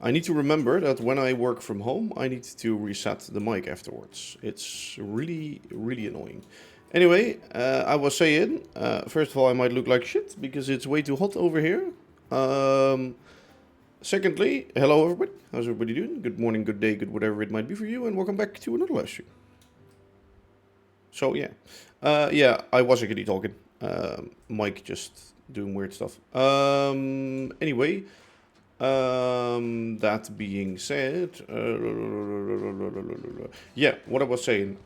I need to remember that when I work from home, I need to reset the mic afterwards. It's really, really annoying. Anyway, I was saying, first of all, I might look like shit because it's way too hot over here. Secondly, hello everybody. How's everybody doing? Good morning, good day, good whatever it might be for you, and welcome back to another live stream. So yeah, I was actually talking. Mike just doing weird stuff. Anyway, that being said, yeah, what I was saying.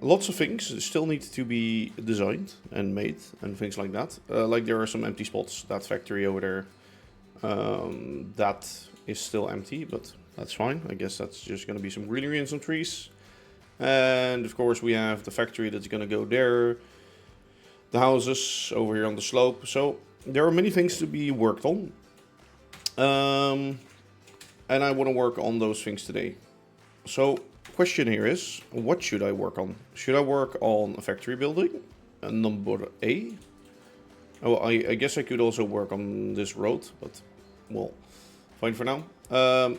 Lots of things still need to be designed and made and things like that. Like there are some empty spots. That factory over there, that is still empty, but that's fine. I guess that's just going to be some greenery and some trees. And of course we have the factory that's going to go there. The houses over here on the slope. So there are many things to be worked on. And I want to work on those things today. So question here is, what should I work on? Should I work on a factory building? Number A? Oh, I guess I could also work on this road, but well, fine for now.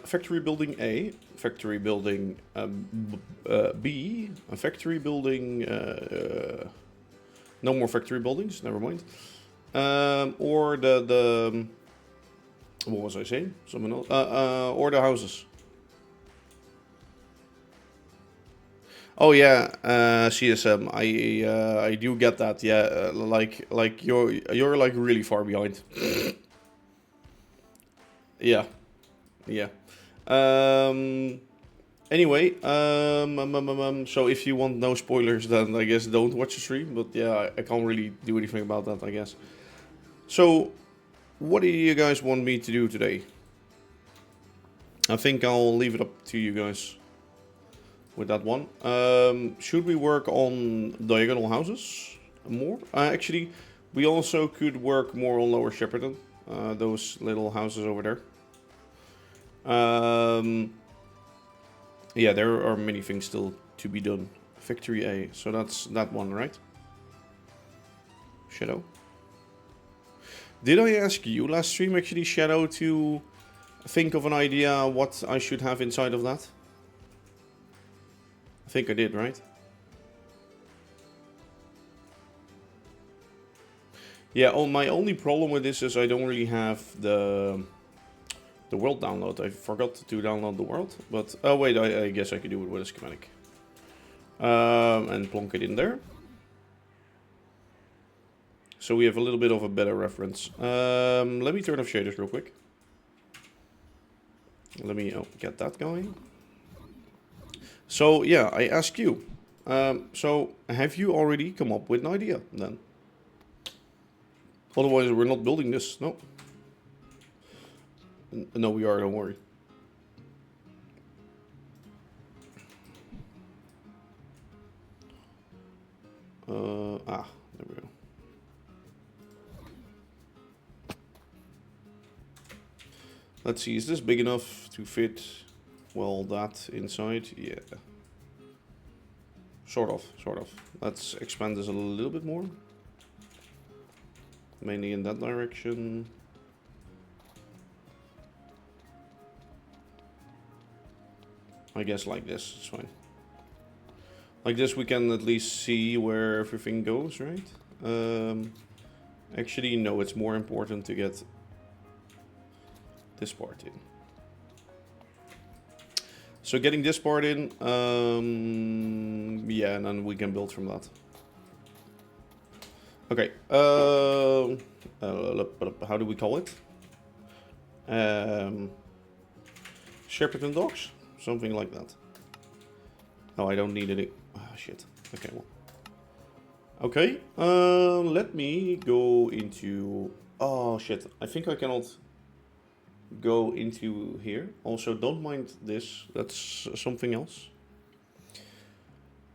Factory building A, factory building B, a factory building... no more factory buildings, never mind. Or the what was I saying? Something else. Or the houses. Oh yeah, CSM. I do get that. Yeah, like you're like really far behind. Yeah, yeah. Anyway, so if you want no spoilers, then I guess don't watch the stream. But yeah, I can't really do anything about that, I guess. So, what do you guys want me to do today? I think I'll leave it up to you guys with that one. Should we work on diagonal houses more? Actually, we also could work more on Lower Shepperton. Those little houses over there. Yeah, there are many things still to be done. Factory A, so that's that one, right? Shadow. Did I ask you last stream, actually, Shadow, to think of an idea what I should have inside of that? I think I did, right? Yeah, my only problem with this is I don't really have the world download. I forgot to download the world, but oh wait, I guess I could do it with a schematic. And plonk it in there. So we have a little bit of a better reference. Let me turn off shaders real quick. Let me get that going. So yeah, I ask you. So have you already come up with an idea then? Otherwise, we're not building this. No. No, we are. Don't worry. There we go. Let's see. Is this big enough to fit? Well, that inside, yeah. Sort of. Let's expand this a little bit more. Mainly in that direction. I guess like this, it's fine. Like this we can at least see where everything goes, right? Actually, no, it's more important to get this part in. So getting this part in, yeah, and then we can build from that. Okay, how do we call it? Shepperton Docks? Something like that. Oh, I don't need any. Ah, shit. Okay, well. Okay, let me go into... Oh, shit. I think I cannot go into here. Also, don't mind this. That's something else.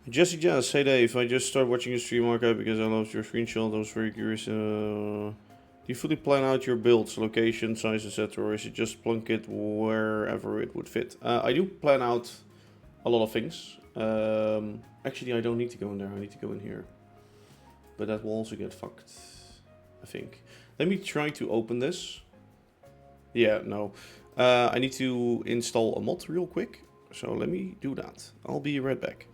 Jesse Jazz, hey Dave, I just started watching your stream archive because I loved your screenshot. I was very curious. Do you fully plan out your builds, location, size, etc., or is it just plunk it wherever it would fit? I do plan out a lot of things. Actually, I don't need to go in there. I need to go in here. But that will also get fucked, I think. Let me try to open this. Yeah, no. I need to install a mod real quick. So let me do that. I'll be right back.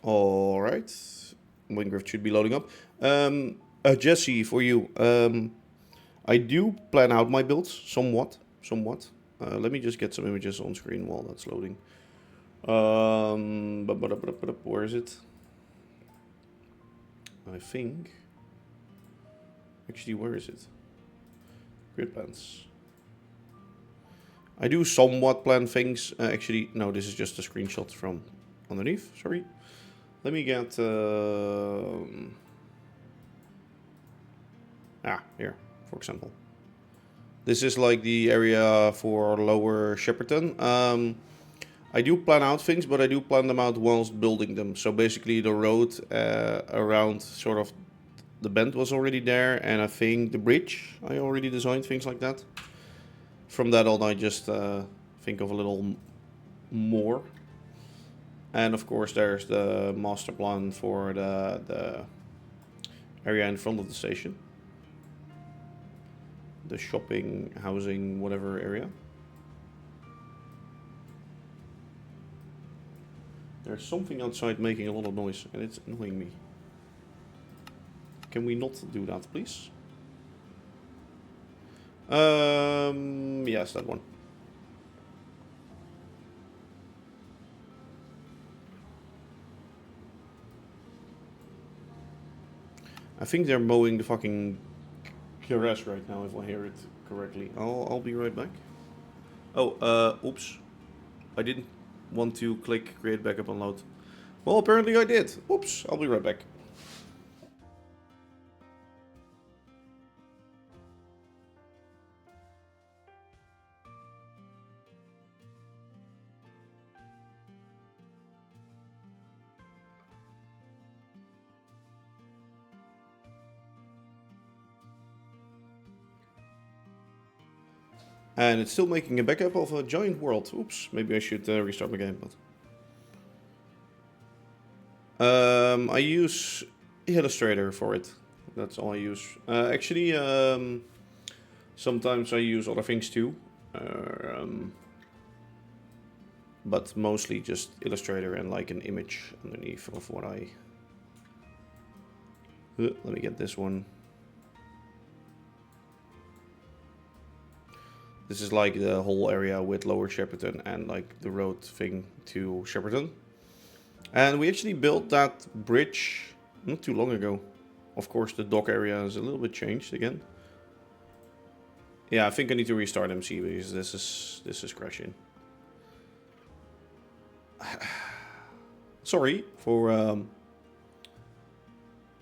Alright. Minecraft should be loading up. Jesse, for you. I do plan out my builds somewhat. Let me just get some images on screen while that's loading. Where is it? I think. Actually, where is it? Grid plans. I do somewhat plan things. Actually, no, this is just a screenshot from underneath. Sorry. Let me get. Here, for example. This is like the area for Lower Shepperton. I do plan out things, but I do plan them out whilst building them. So basically the road around sort of the bend was already there. And I think the bridge, I already designed things like that. From that on, I just think of a little more. And of course there's the master plan for the area in front of the station. The shopping, housing, whatever area. There's something outside making a lot of noise and it's annoying me. Can we not do that, please? Yes, that one. I think they're mowing the fucking grass right now, if I hear it correctly. I'll be right back. Oh, oops. I didn't want to click create backup and load. Well, apparently I did. Oops, I'll be right back. And it's still making a backup of a giant world. Oops, maybe I should restart my game. But I use Illustrator for it. That's all I use. Actually, sometimes I use other things too. But mostly just Illustrator and like an image underneath of what I... let me get this one. This is like the whole area with Lower Shepperton and like the road thing to Shepperton. And we actually built that bridge not too long ago. Of course, the dock area is a little bit changed again. Yeah, I think I need to restart MC because this is crashing. Sorry for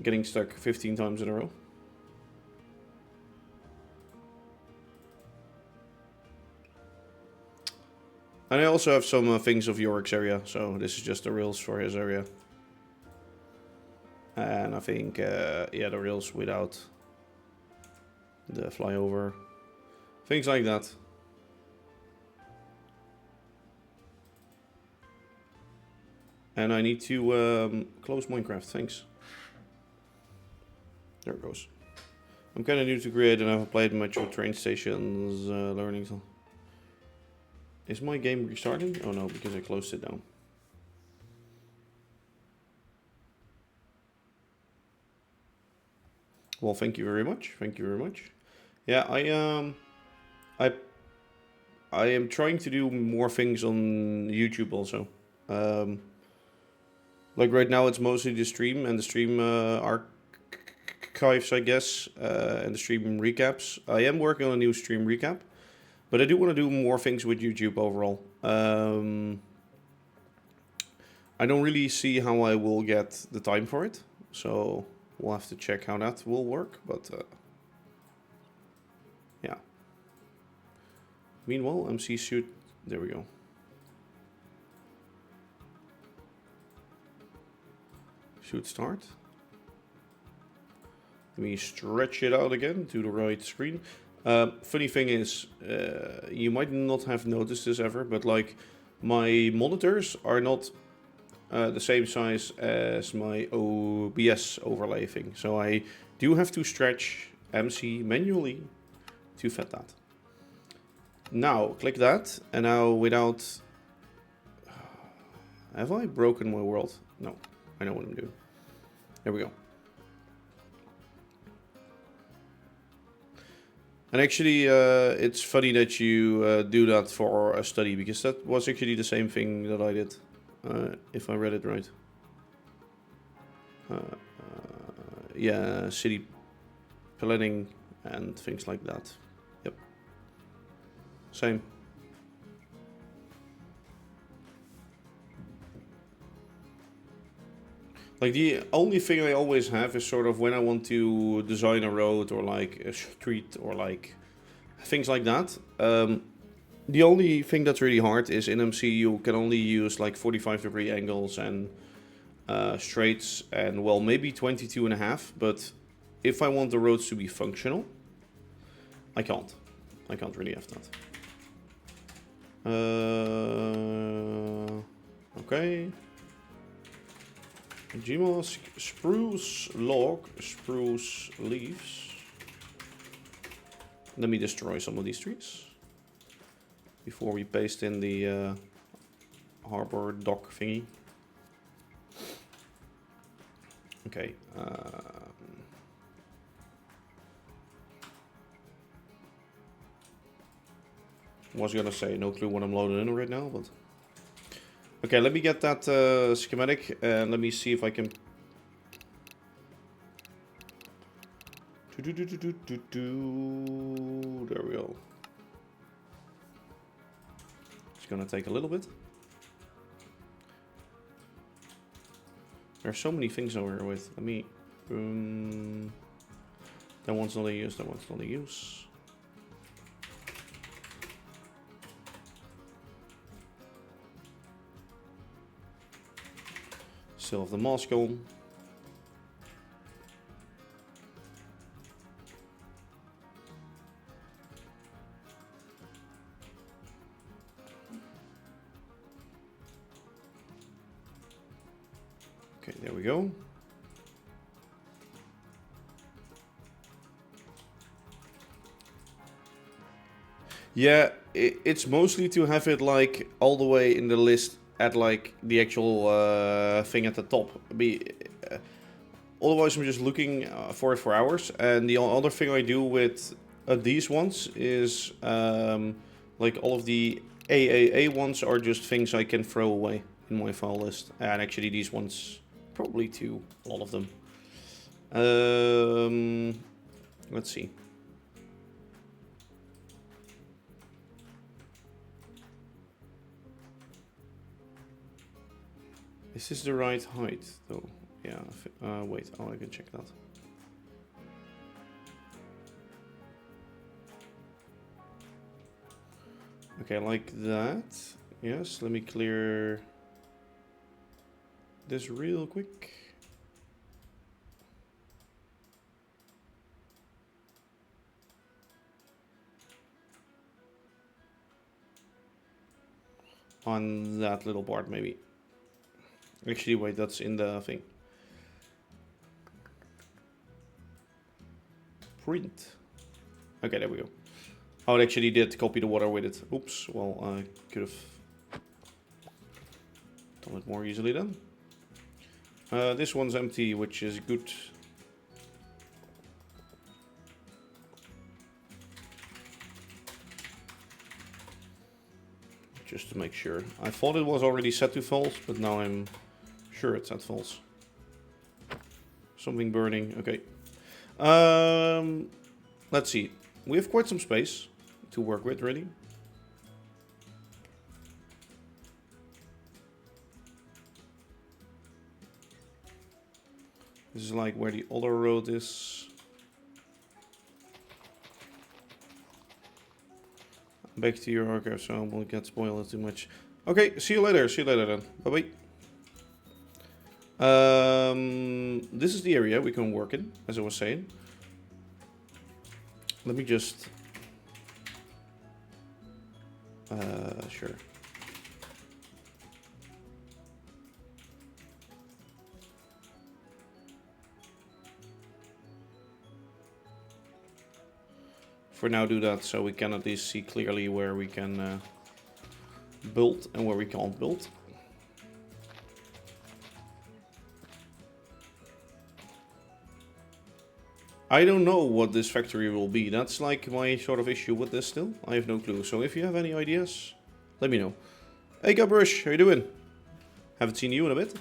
getting stuck 15 times in a row. And I also have some things of Yorick's area, so this is just the rails for his area. And I think, yeah, the rails without the flyover. Things like that. And I need to close Minecraft, thanks. There it goes. I'm kind of new to Grid and I haven't played much with train stations, learning. Is my game restarting? Oh no, because I closed it down. Well, thank you very much. Thank you very much. Yeah, I am trying to do more things on YouTube also. Like right now, it's mostly the stream and the stream archives, I guess, and the stream recaps. I am working on a new stream recap, but I do want to do more things with YouTube overall. I don't really see how I will get the time for it, so we'll have to check how that will work, but yeah. Meanwhile, MC shoot, there we go. Should start. Let me stretch it out again to the right screen. Funny thing is, you might not have noticed this ever, but like my monitors are not the same size as my OBS overlay thing. So I do have to stretch MC manually to fit that. Now click that, and now without... Have I broken my world? No, I know what I'm doing. There we go. And actually, it's funny that you do that for a study, because that was actually the same thing that I did, if I read it right. Yeah, city planning and things like that. Yep. Same. Like the only thing I always have is sort of when I want to design a road or like a street or like things like that. The only thing that's really hard is in MC you can only use like 45-degree angles and straights and well maybe 22.5. But if I want the roads to be functional, I can't. I can't really have that. Okay. Gmask, spruce log, spruce leaves. Let me destroy some of these trees before we paste in the harbor dock thingy. Okay. Was gonna say no clue what I'm loading in right now, but. Okay, let me get that schematic and let me see if I can... There we go. It's gonna take a little bit. There are so many things over here with. Let me... that one's not a use, that one's not a use. Still have the mask on. Okay, there we go. Yeah, it's mostly to have it like all the way in the list at like the actual thing at the top. Otherwise I'm just looking for it for hours. And the other thing I do with these ones is like all of the AAA ones are just things I can throw away in my file list. And actually these ones probably too, a lot of them. Let's see. Is this the right height though? Yeah, wait, oh I can check that. Okay, like that. Yes, let me clear this real quick. On that little part maybe. Actually, wait, that's in the thing. Print. Okay, there we go. Oh, it actually did copy the water with it. Oops, well, I could have done it more easily then. This one's empty, which is good. Just to make sure. I thought it was already set to false, but now I'm sure it's at false. Something burning, okay. Let's see. We have quite some space to work with, really. This is like where the other road is. Back to your archive, so I won't get spoiled too much. Okay, see you later. See you later then. Bye bye. This is the area we can work in, as I was saying. Let me just. Sure. For now, do that so we can at least see clearly where we can build and where we can't build. I don't know what this factory will be. That's like my sort of issue with this still. I have no clue. So if you have any ideas, let me know. Hey Gabrish, how you doing? Haven't seen you in a bit.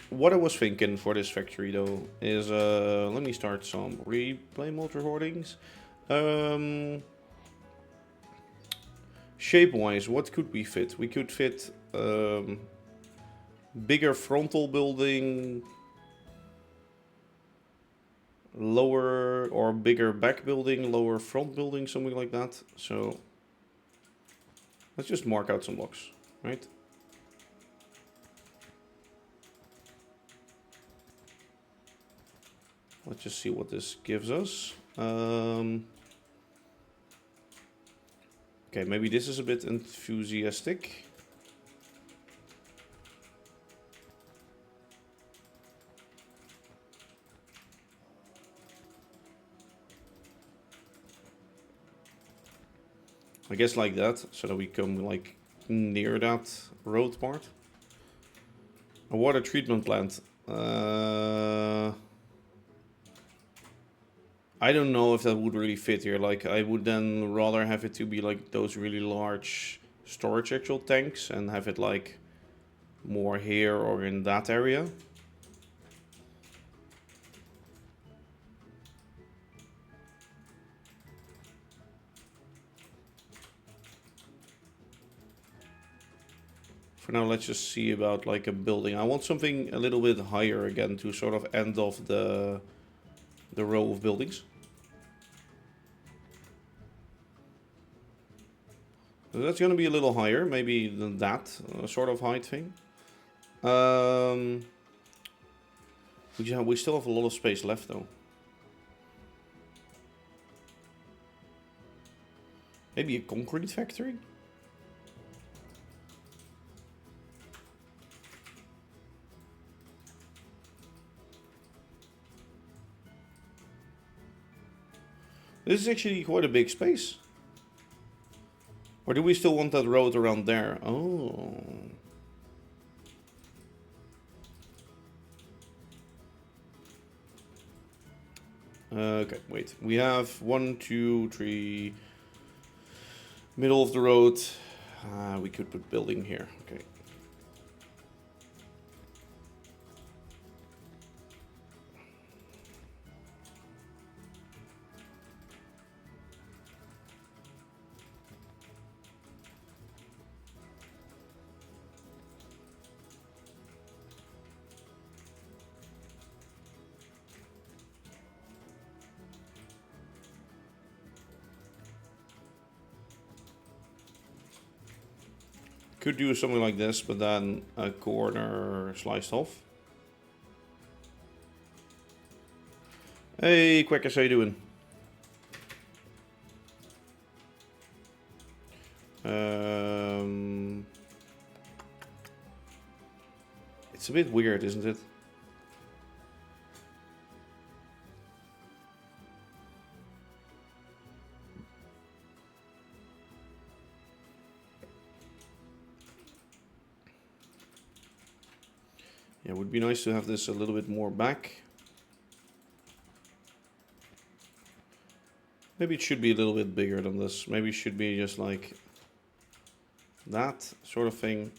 What I was thinking for this factory though is, let me start some replay mode recordings. Shape-wise, what could we fit? We could fit bigger frontal building, lower or bigger back building, lower front building, something like that. So let's just mark out some blocks, right? Let's just see what this gives us. Okay, maybe this is a bit enthusiastic. I guess like that, so that we come like near that road part. A water treatment plant. I don't know if that would really fit here. Like, I would then rather have it to be like those really large storage actual tanks and have it like more here or in that area. For now, let's just see about like a building. I want something a little bit higher again to sort of end off the row of buildings. So that's going to be a little higher, maybe than that sort of height thing. We still have a lot of space left though. Maybe a concrete factory? This is actually quite a big space. Or do we still want that road around there? Oh. Okay, wait. We have 1, 2, 3. Middle of the road. We could put building here. Okay. Could do something like this, but then a corner sliced off. Hey, Quackers, how you doing? It's a bit weird, isn't it? Yeah, it would be nice to have this a little bit more back. Maybe it should be a little bit bigger than this. Maybe it should be just like that sort of thing.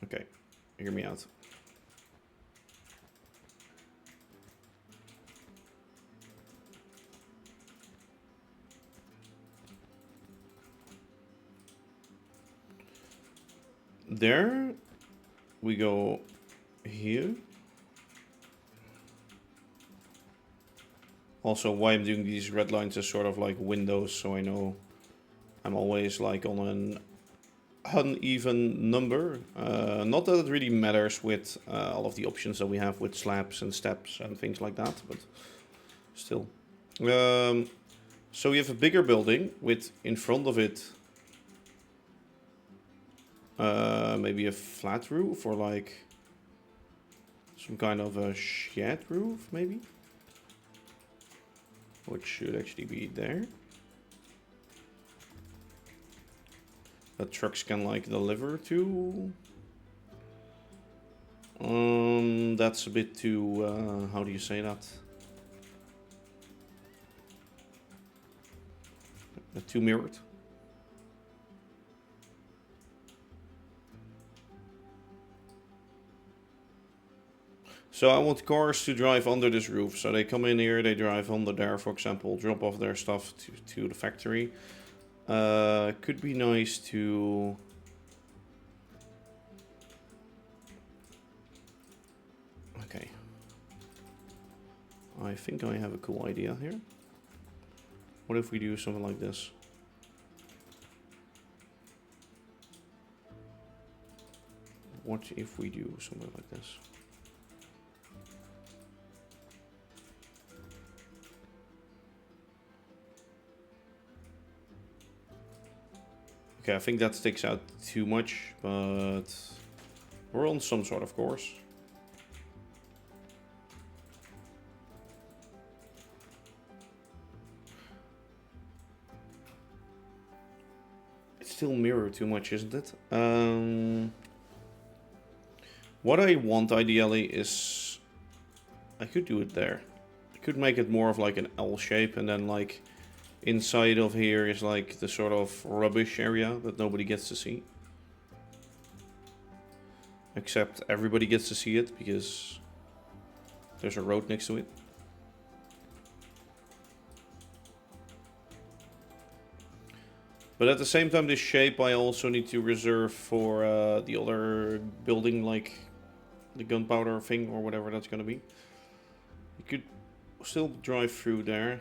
Okay, hear me out. There we go here. Also, why I'm doing these red lines is sort of like windows, so I know I'm always like on an uneven number. Not that it really matters with all of the options that we have with slabs and steps and things like that, but still. So we have a bigger building with in front of it maybe a flat roof or like some kind of a shed roof maybe, which should actually be there. That trucks can like deliver to. That's a bit too, how do you say that? Too mirrored. So I want cars to drive under this roof. So they come in here, they drive under there, for example, drop off their stuff to the factory. Could be nice to... Okay. I think I have a cool idea here. What if we do something like this? What if we do something like this? Okay, I think that sticks out too much, but we're on some sort of course. It's still mirror too much, isn't it? What I want ideally is I could do it there. I could make it more of like an L shape, and then like inside of here is like the sort of rubbish area that nobody gets to see. Except everybody gets to see it because there's a road next to it. But at the same time, this shape I also need to reserve for the other building, like the gunpowder thing or whatever that's gonna be. You could still drive through there.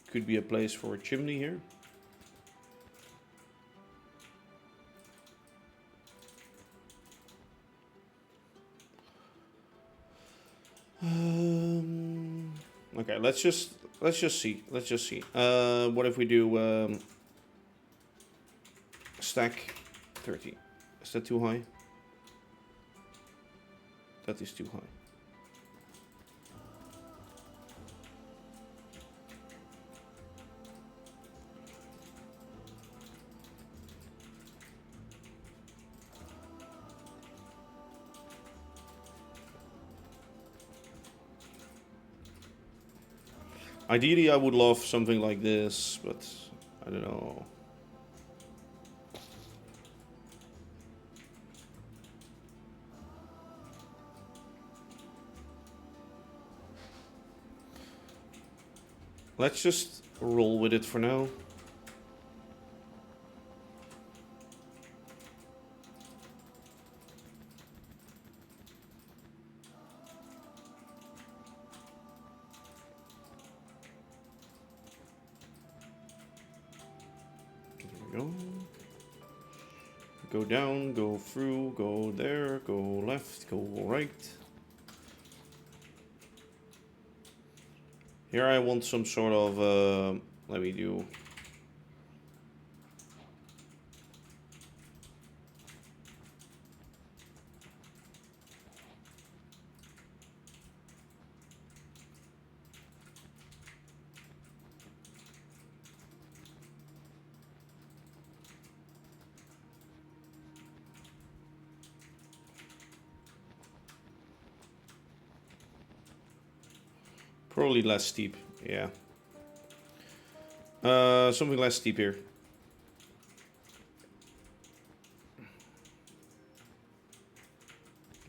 Could be a place for a chimney here. Okay, let's just see. What if we do stack 30? Is that too high? That is too high. Ideally, I would love something like this, but I don't know. Let's just roll with it for now. Go down, go through, go there, go left, go right. Here I want some sort of, let me do. Probably less steep, yeah. Something less steep here.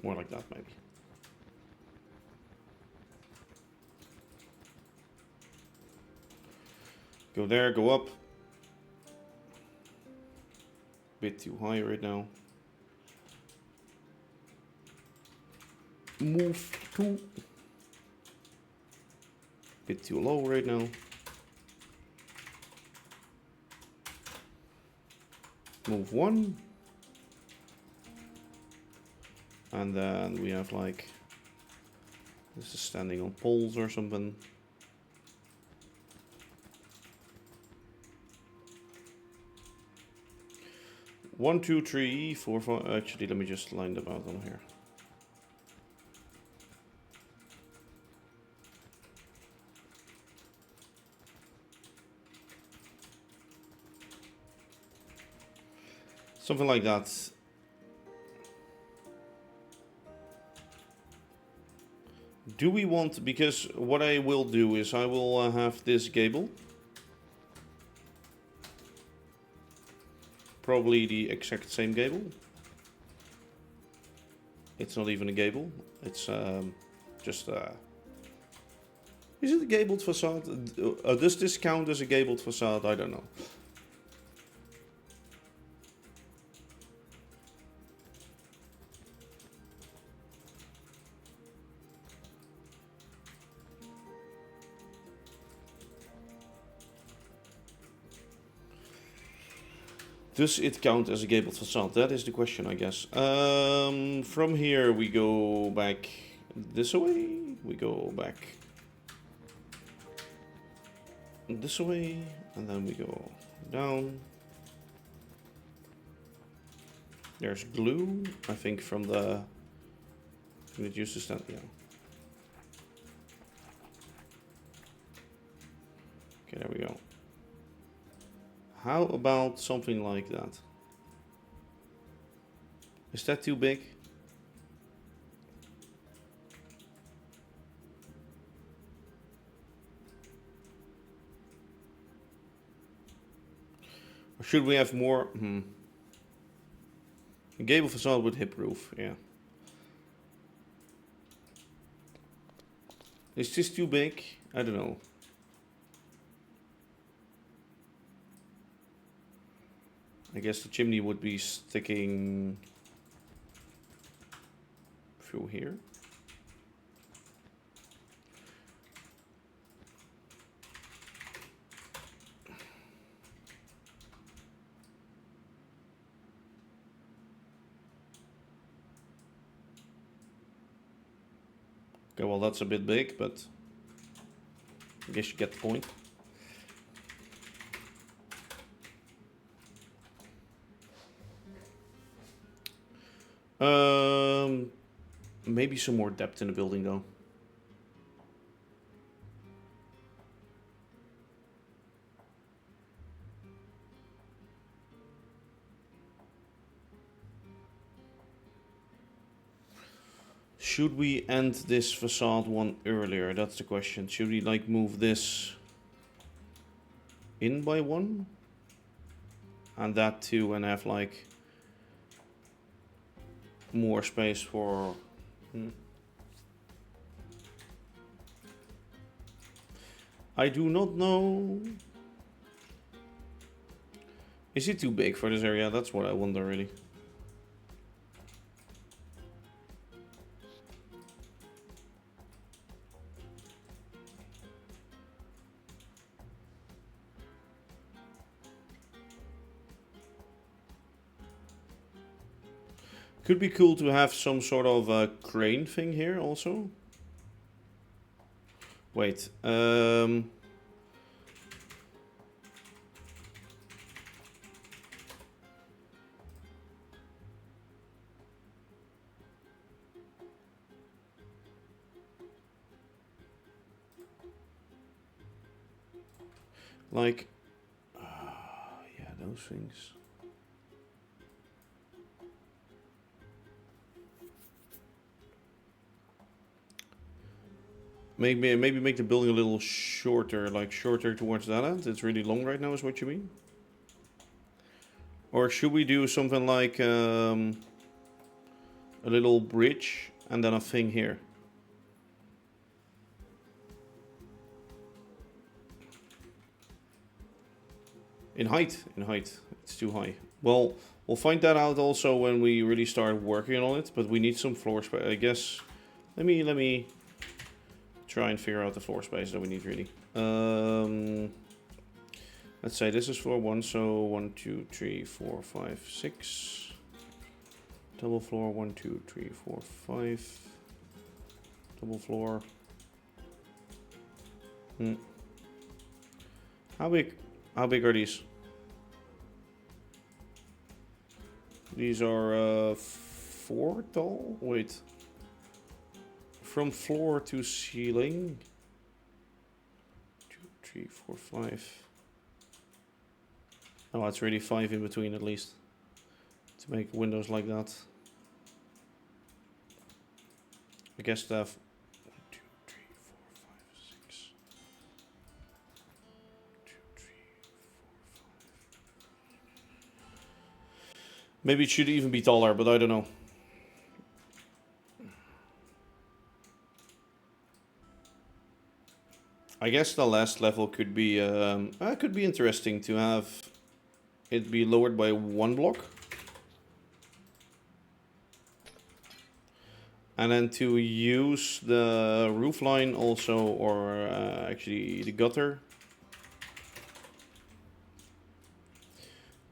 More like that, maybe. Go there, go up. Bit too high right now. Move 2. Bit too low right now. Move 1. And then we have like, this is standing on poles or something. One, two, three, four, five. Actually, let me just line them out on here. Something like that. Do we want, because what I will do is I will have this gable. Probably the exact same gable. It's not even a gable. It's just is it a gabled facade? Does this count as a gabled facade? I don't know. Does it count as a gabled facade? That is the question, I guess. From here we go back this way. We go back this way, and then we go down. There's glue, I think, from the. It used to stand, yeah. Okay, there we go. How about something like that? Is that too big? Or should we have more? A gable facade with hip roof, yeah. Is this too big? I don't know. I guess the chimney would be sticking through here. Okay, well that's a bit big, but I guess you get the point. Maybe some more depth in the building though. Should we end this facade one earlier? That's the question. Should we like move this in by one? And that too, and have like more space for I do not know. Is it too big for this area? That's what I wonder really. Could be cool to have some sort of a crane thing here also. Wait, like, yeah, those things. Maybe make the building a little shorter, like shorter towards that end. It's really long right now, is what you mean? Or should we do something like a little bridge and then a thing here? In height, it's too high. Well, we'll find that out also when we really start working on it. But we need some floor space, I guess. Let me try and figure out the floor space that we need really. Let's say this is floor 1, so 1, 2, 3, 4, 5, 6. Double floor 1, 2, 3, 4, 5. Double floor. How big are these? These are 4 tall? Wait. From floor to ceiling. 2, 3, 4, 5. Oh, it's really 5 in between at least. To make windows like that. I guess they have 1, 2, 3, 4, 5, 6. 2, 3, 4, 5. Maybe it should even be taller, but I don't know. I guess the last level could be interesting to have it be lowered by 1 block. And then to use the roof line also, or actually the gutter.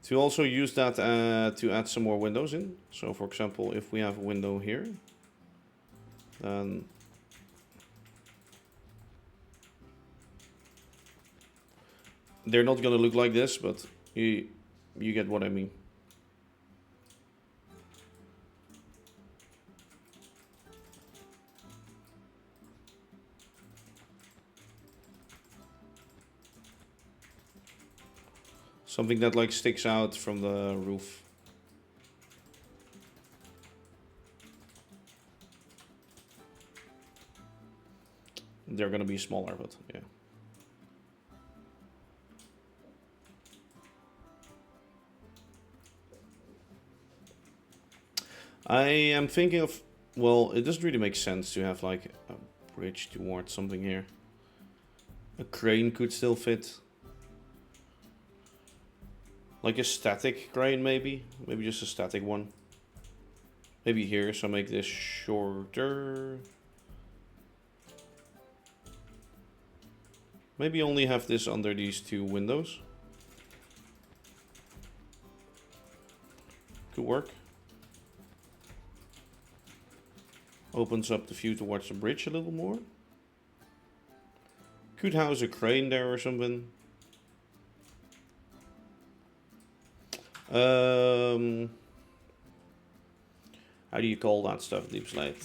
To also use that to add some more windows in. So for example, if we have a window here, then they're not gonna look like this, but you get what I mean. Something that like sticks out from the roof. They're gonna be smaller, but yeah. I am thinking of, well, it doesn't really make sense to have like a bridge towards something here. A crane could still fit. Like a static crane maybe? Maybe just a static one. Maybe here, so make this shorter. Maybe only have this under these 2 windows. Could work. Opens up the view towards the bridge a little more. Could house a crane there or something. How do you call that stuff? Deep slate.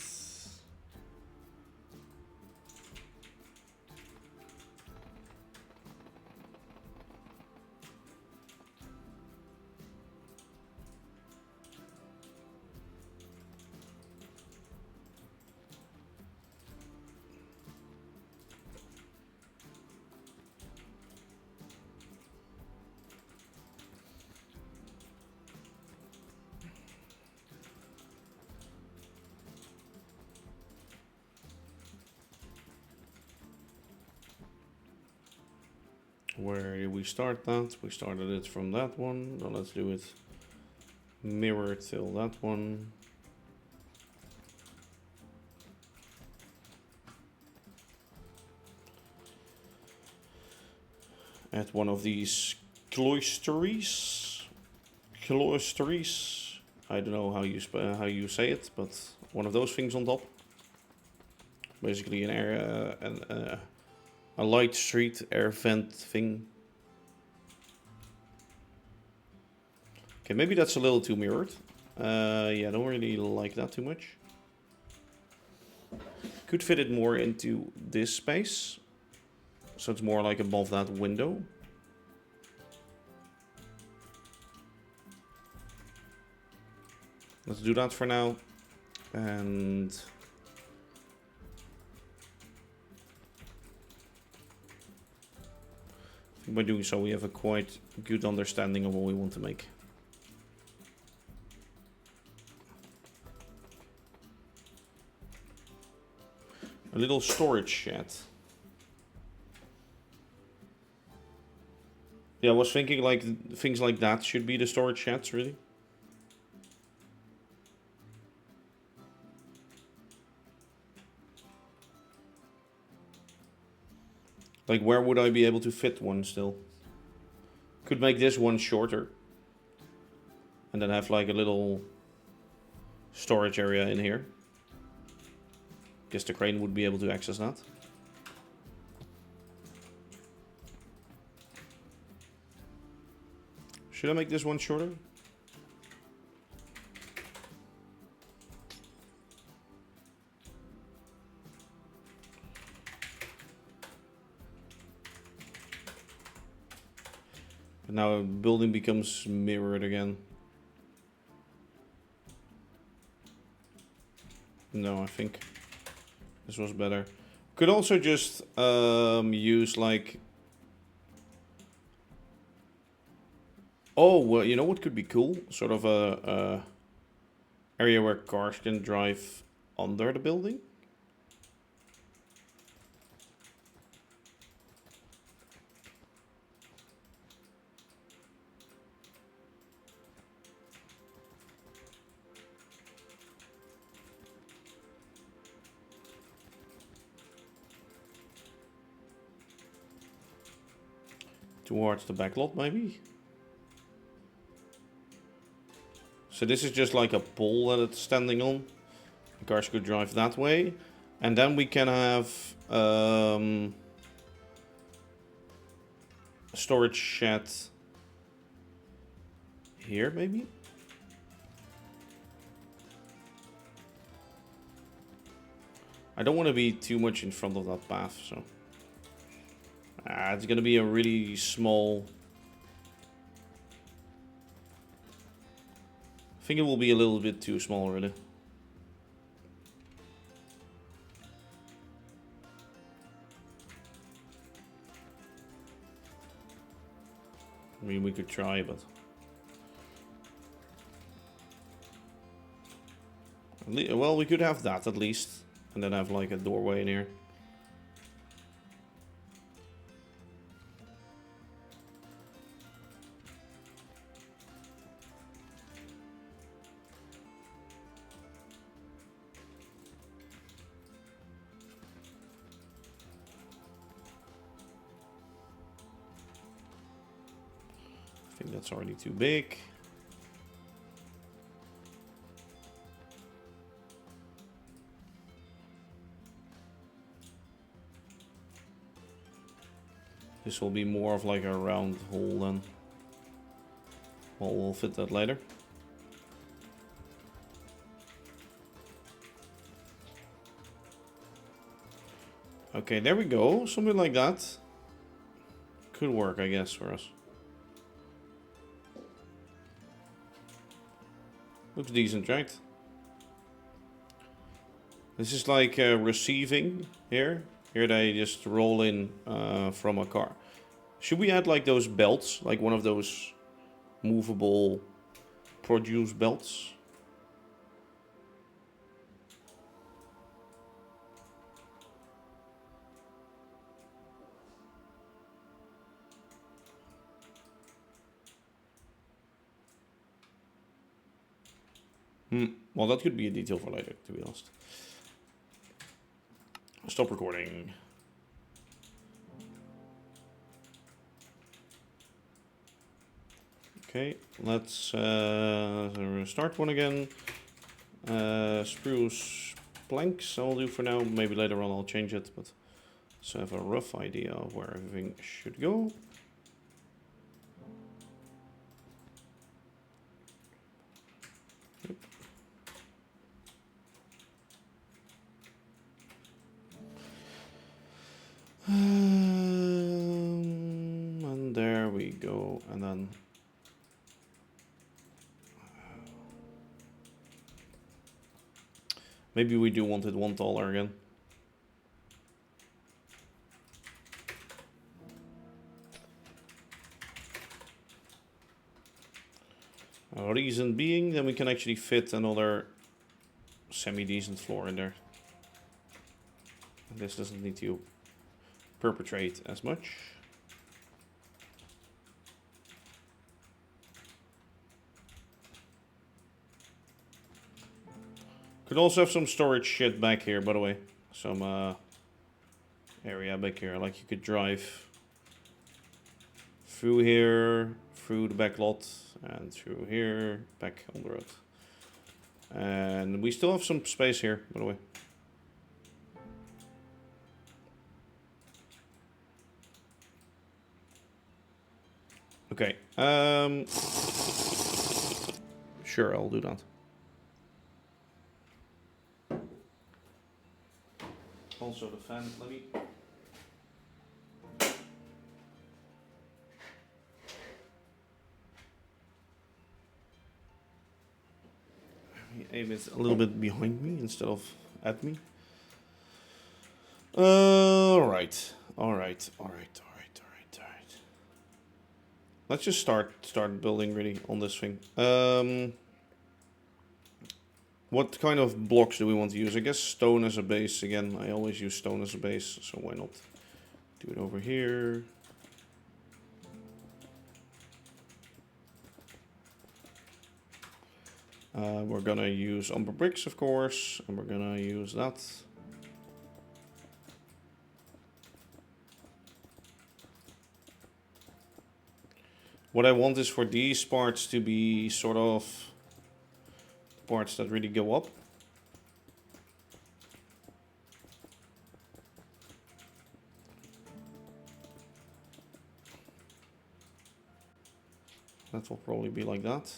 Where did we start that? We started it from that one. Now let's do it mirror till that one. Add one of these cloisteries. I don't know how you say it, but one of those things on top. Basically an area and a light street air vent thing. Okay, maybe that's a little too mirrored. Yeah, I don't really like that too much. Could fit it more into this space. So it's more like above that window. Let's do that for now. And by doing so, we have a quite good understanding of what we want to make. A little storage shed. Yeah, I was thinking like things like that should be the storage sheds, really. Like, where would I be able to fit one still? Could make this one shorter. And then have like a little storage area in here. Guess the crane would be able to access that. Should I make this one shorter? But now a building becomes mirrored again. No, I think this was better. Could also just use like... Oh, well, you know what could be cool? Sort of a area where cars can drive under the building. Towards the back lot, maybe? So this is just like a pole that it's standing on. The cars could drive that way. And then we can have a storage shed here, maybe? I don't want to be too much in front of that path, so... it's gonna be a really small... I think it will be a little bit too small, really. I mean, we could try, but... Well, we could have that at least. And then have like a doorway in here. I think that's already too big. This will be more of like a round hole then. Well, we'll fit that later. Okay, there we go. Something like that. Could work, I guess, for us. Looks decent, right? This is like receiving here. Here they just roll in from a car. Should we add like those belts? Like one of those movable produce belts? Well, that could be a detail for later, to be honest. Stop recording. Okay, let's start one again. Spruce planks I'll do for now. Maybe later on I'll change it, but so I have a rough idea of where everything should go. Yep. And there we go, and then maybe we do want it one taller again. Reason being, then we can actually fit another semi-decent floor in there. And this doesn't need to perpetrate as much. Could also have some storage shit back here, by the way. Some area back here, like you could drive through here, through the back lot, and through here, back on the road. And we still have some space here, by the way. Okay. Sure, I'll do that. Also the fan, let me... Aim it a little bit behind me instead of at me. Alright. Let's just start building really on this thing. What kind of blocks do we want to use? I guess stone as a base again. I always use stone as a base, so why not do it over here? We're gonna use umber bricks, of course, and we're gonna use that. What I want is for these parts to be sort of parts that really go up. That will probably be like that.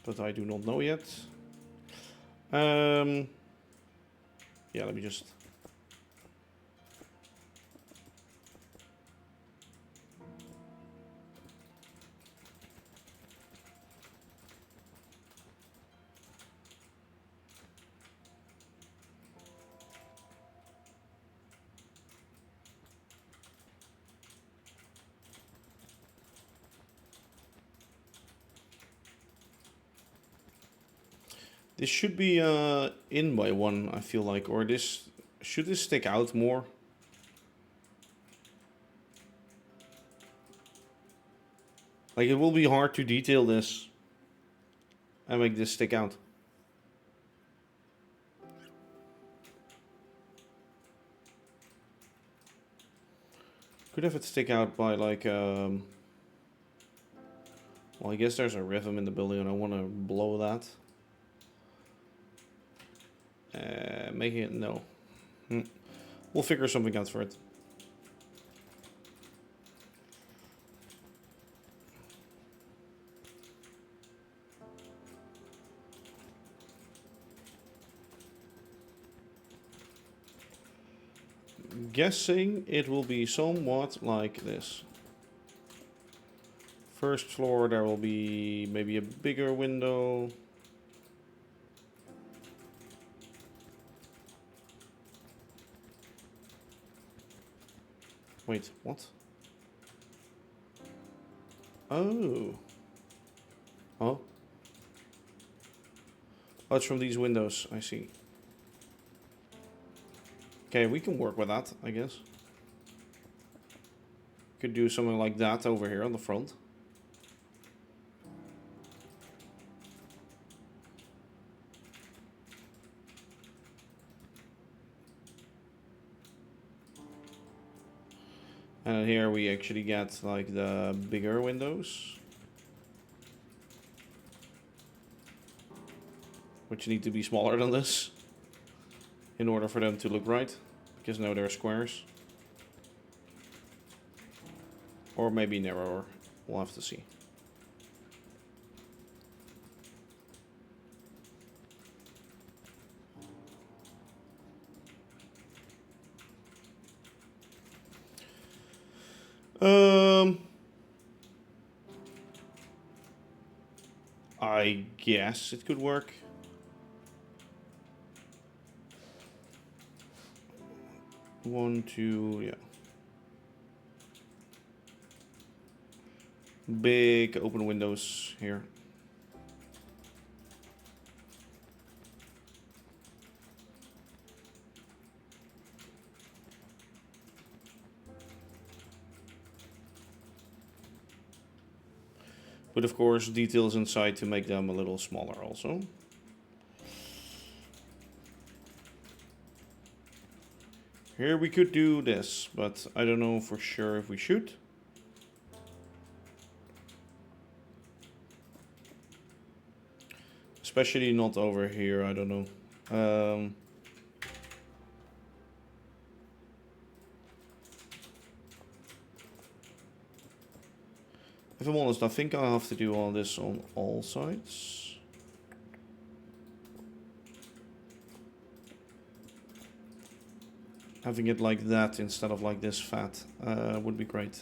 But I do not know yet. Yeah, let me just... This should be in by one, I feel like, or this... Should this stick out more? Like, it will be hard to detail this and make this stick out. Could have it stick out by like... Well, I guess there's a rhythm in the building and I want to blow that. Making it no. We'll figure something out for it. Guessing it will be somewhat like this. First floor there will be maybe a bigger window. Wait, what? Oh. Oh. Oh, it's from these windows, I see. Okay, we can work with that, I guess. Could do something like that over here on the front. And here we actually get like the bigger windows, which need to be smaller than this in order for them to look right, because now they're squares. Or maybe narrower, we'll have to see. I guess it could work. One, two, yeah. Big open windows here. But of course, details inside to make them a little smaller also. Here we could do this, but I don't know for sure if we should. Especially not over here, I don't know. If I'm honest, I think I'll have to do all this on all sides. Having it like that instead of like this fat would be great.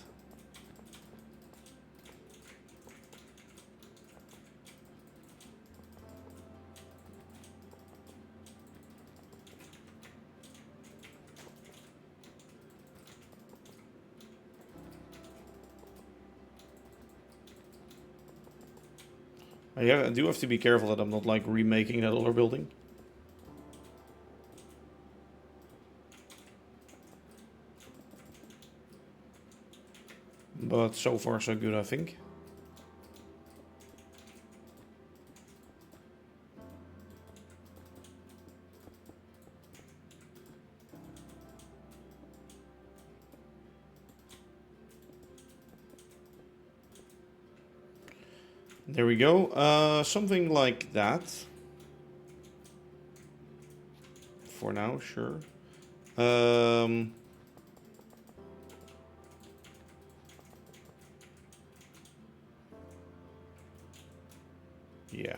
I do have to be careful that I'm not like remaking that other building. But so far so good, I think. There we go. Something like that. For now, sure. Yeah.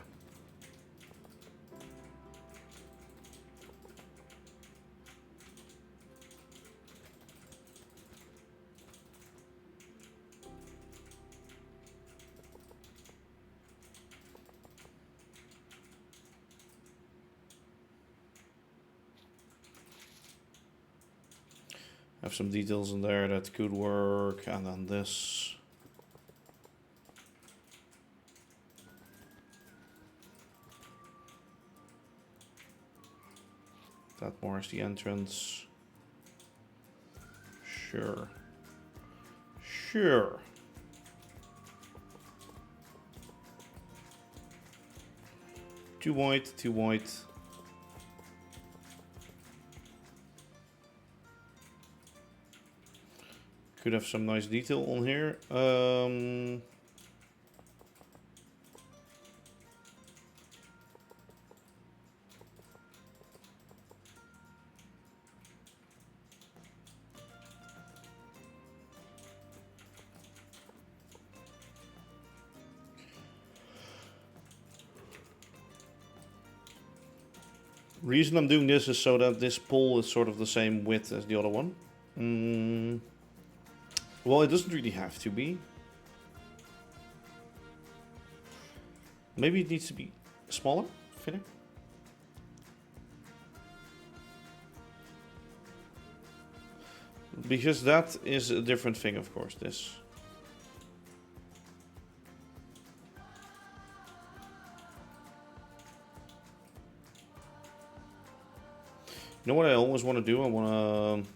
Have some details in there that could work, and then this. That more is the entrance. Sure. Sure. Too white, too white. Could have some nice detail on here. Reason I'm doing this is so that this pole is sort of the same width as the other one. Well, it doesn't really have to be. Maybe it needs to be smaller, thinner. Because that is a different thing, of course, this. You know what I always want to do? I want to...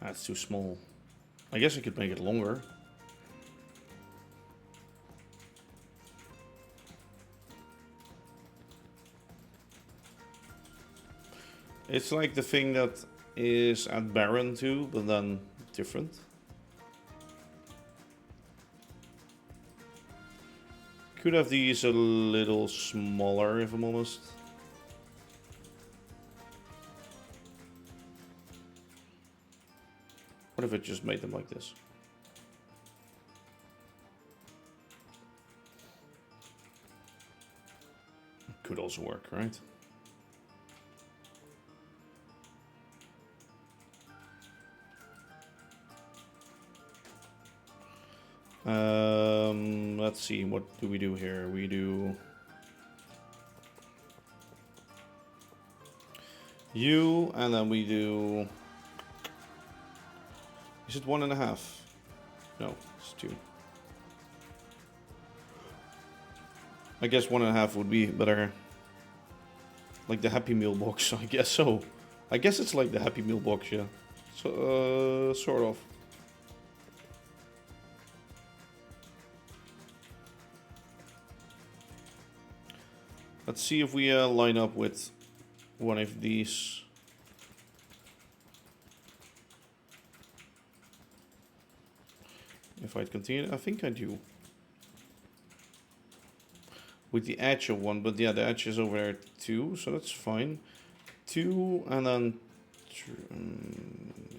That's too small. I guess I could make it longer. It's like the thing that is at Baron too, but then different. Could have these a little smaller, if I'm honest. What if I just made them like this? Could also work, right? Let's see, what do we do here? We do you, and then we do... Is it 1.5? No, it's 2. I guess 1.5 would be better. Like the Happy Meal box, I guess so. I guess it's like the Happy Meal box, yeah. So, sort of. Let's see if we line up with one of these. If I continue, I think I do. With the edge of one, but yeah, the edge is over there too, so that's fine. 2 and then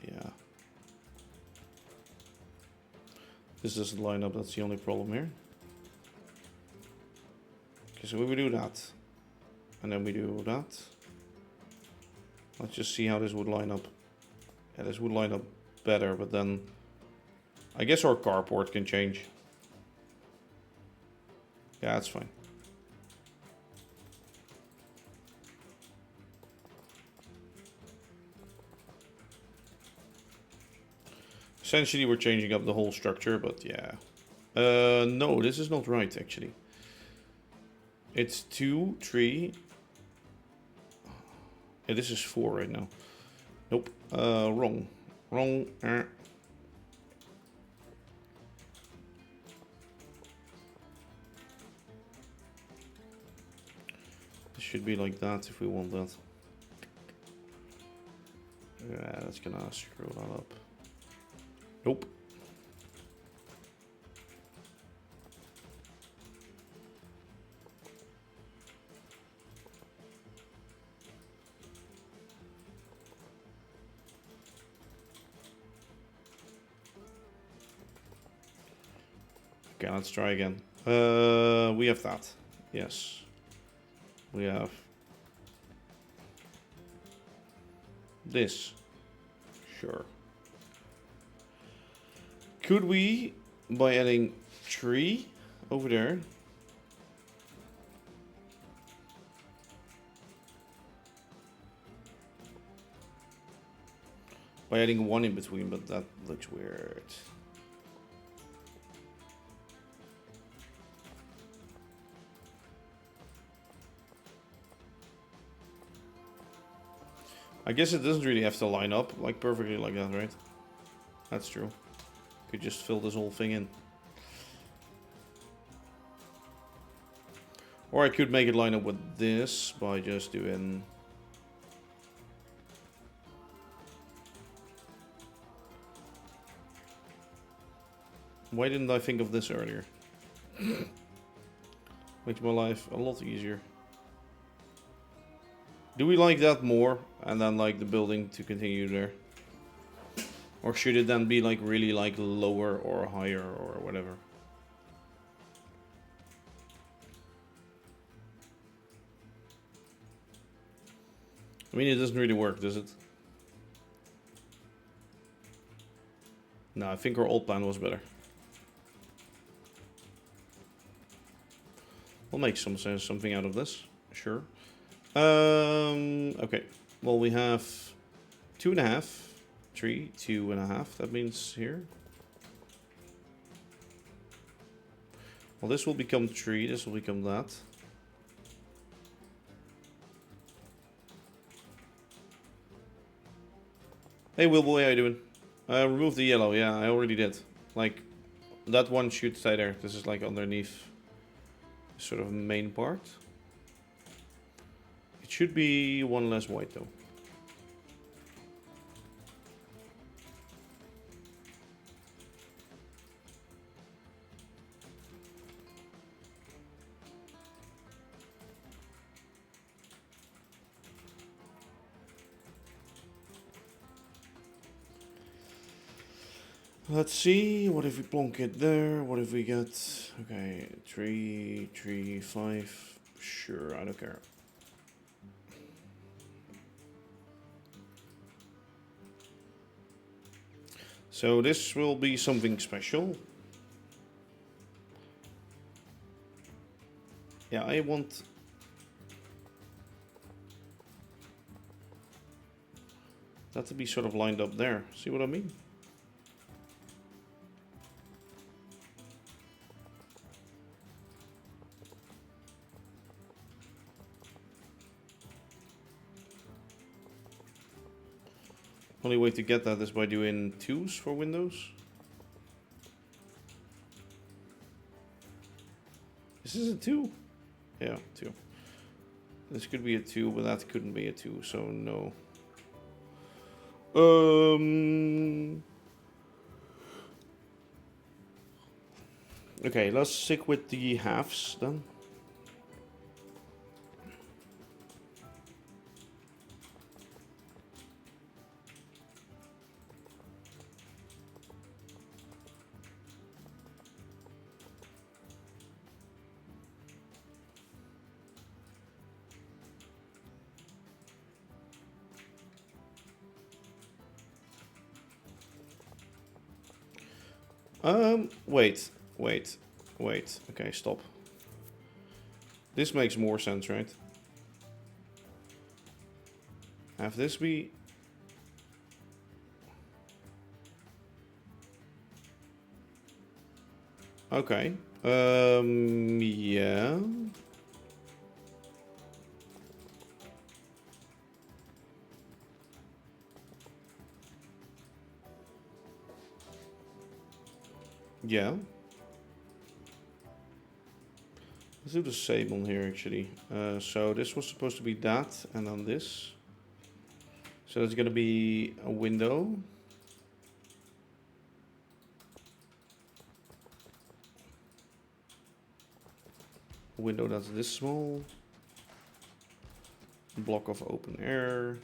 yeah. This doesn't line up, that's the only problem here. Okay, so we do that. And then we do that. Let's just see how this would line up. Yeah, this would line up better, but then I guess our carport can change. Yeah, that's fine. Essentially, we're changing up the whole structure, but yeah. No, this is not right, actually. It's 2, 3. Yeah, this is 4 right now. Nope. Wrong. Wrong. This should be like that if we want that. Yeah, that's gonna screw that up. Nope. Okay, let's try again. We have that. Yes. We have this. Sure. Could we, by adding 3 over there, by adding 1 in between, but that looks weird. I guess it doesn't really have to line up like perfectly like that, right? That's true. Could just fill this whole thing in. Or I could make it line up with this by just doing... Why didn't I think of this earlier? Makes my life a lot easier. Do we like that more? And then like the building to continue there? Or should it then be like really like lower or higher or whatever? I mean, it doesn't really work, does it? No, I think our old plan was better. We'll make something out of this, sure. Okay. Well, we have 2.5. 3, 2.5. That means here. Well, this will become 3. This will become that. Hey, Wilboy, how you doing? Remove the yellow. Yeah, I already did. Like, that one should stay there. This is like underneath sort of main part. It should be 1 less white though. Let's see, what if we plonk it there? What if we get, okay, 3, 3, 5, sure, I don't care. So this will be something special. Yeah, I want... that to be sort of lined up there, see what I mean? Only way to get that is by doing 2s for windows. Is this a 2? Yeah, 2. This could be a 2, but that couldn't be a 2, so no. Okay, let's stick with the halves then. Wait. Okay, stop. This makes more sense, right? Have this be... Okay. Yeah. Yeah. Let's do the same on here actually. So this was supposed to be that and then this. So it's gonna be a window. A window that's this small. A block of open air.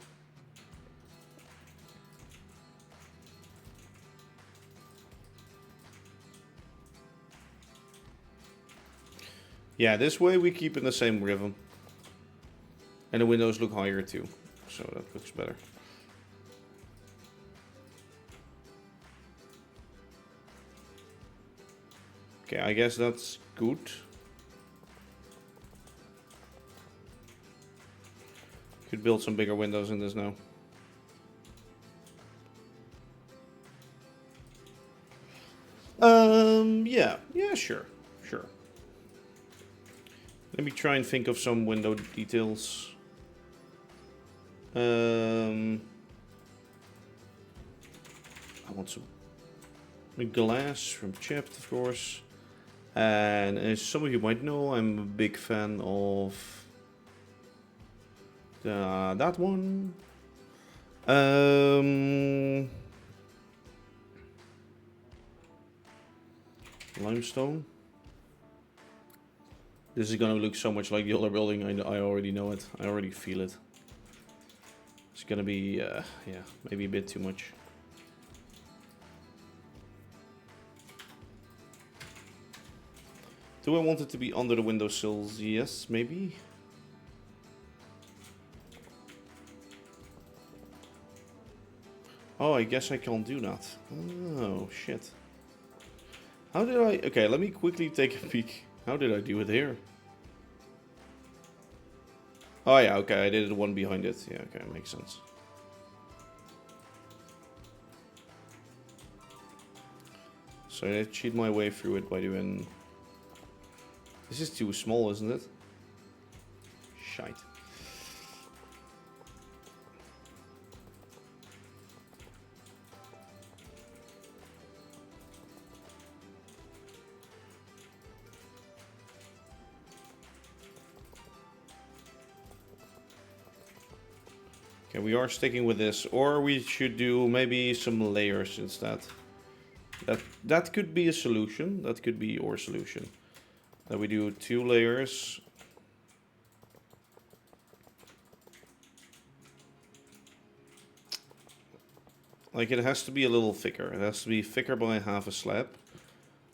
Yeah, this way we keep in the same rhythm. And the windows look higher too. So that looks better. Okay, I guess that's good. Could build some bigger windows in this now. Yeah, sure. Let me try and think of some window details. I want some glass from Chipped, of course. And as some of you might know, I'm a big fan of that one. Limestone. This is gonna look so much like the other building. I already know it. I already feel it. It's gonna be, yeah, maybe a bit too much. Do I want it to be under the windowsills? Yes, maybe. Oh, I guess I can't do that. Oh, shit. How did I... Okay, let me quickly take a peek. How did I do it here? Oh yeah, okay, I did the one behind it. Yeah, okay, makes sense. So I cheat my way through it by doing... This is too small, isn't it? Shite. Okay, we are sticking with this, or we should do maybe some layers instead. That could be a solution. That could be your solution. That we do 2 layers. Like it has to be a little thicker. It has to be thicker by half a slab.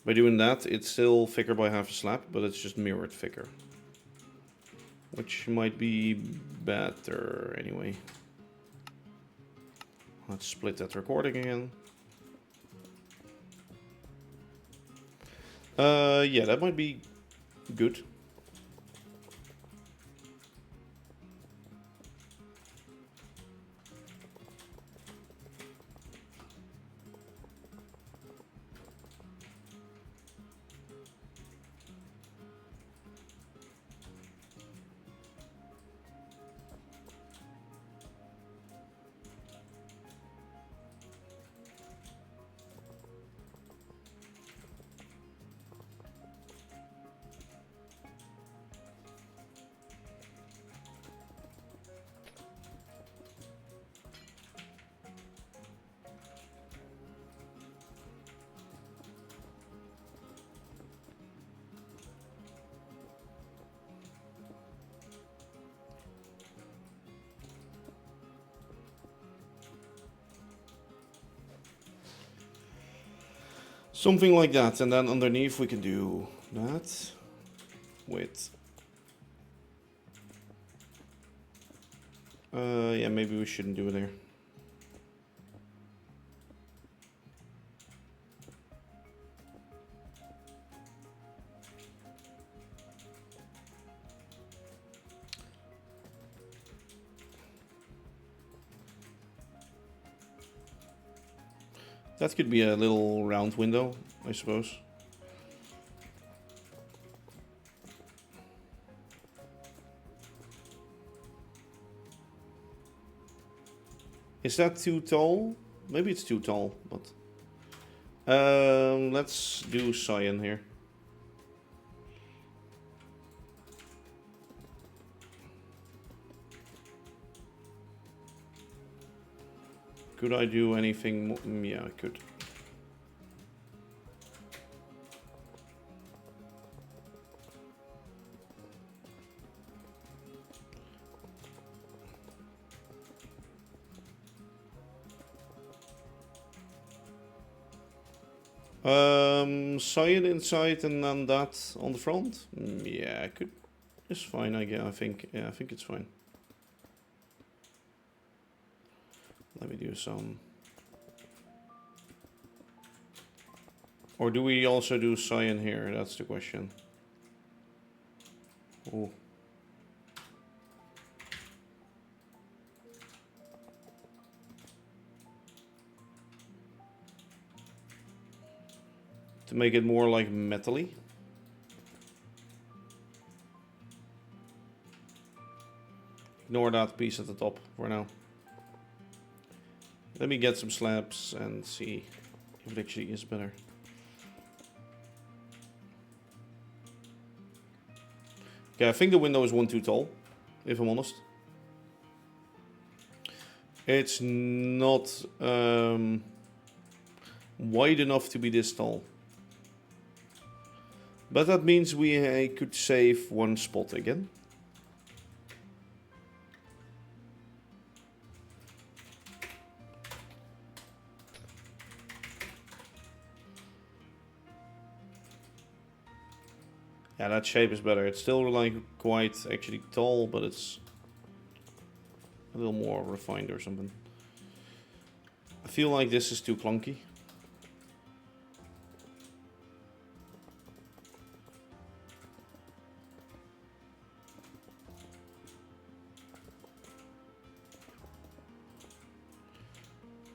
By doing that, it's still thicker by half a slab, but it's just mirrored thicker. Which might be better anyway. Let's split that recording again. Yeah, that might be good. Something like that, and then underneath we can do that with yeah, maybe we shouldn't do it there. That could be a little round window, I suppose. Is that too tall? Maybe it's too tall, but let's do cyan here. Could I do anything more? Yeah, I could. Cyan inside and then that on the front. Yeah, I could. It's fine. I think. Yeah, I think it's fine. Let me do some. Or do we also do cyan here? That's the question. Oh. To make it more like metal-y. Ignore that piece at the top for now. Let me get some slabs and see if it actually is better. Okay, I think the window is one too tall, if I'm honest. It's not wide enough to be this tall. But that means we could save one spot again. Yeah, that shape is better. It's still like quite actually tall, but it's a little more refined or something. I feel like this is too clunky.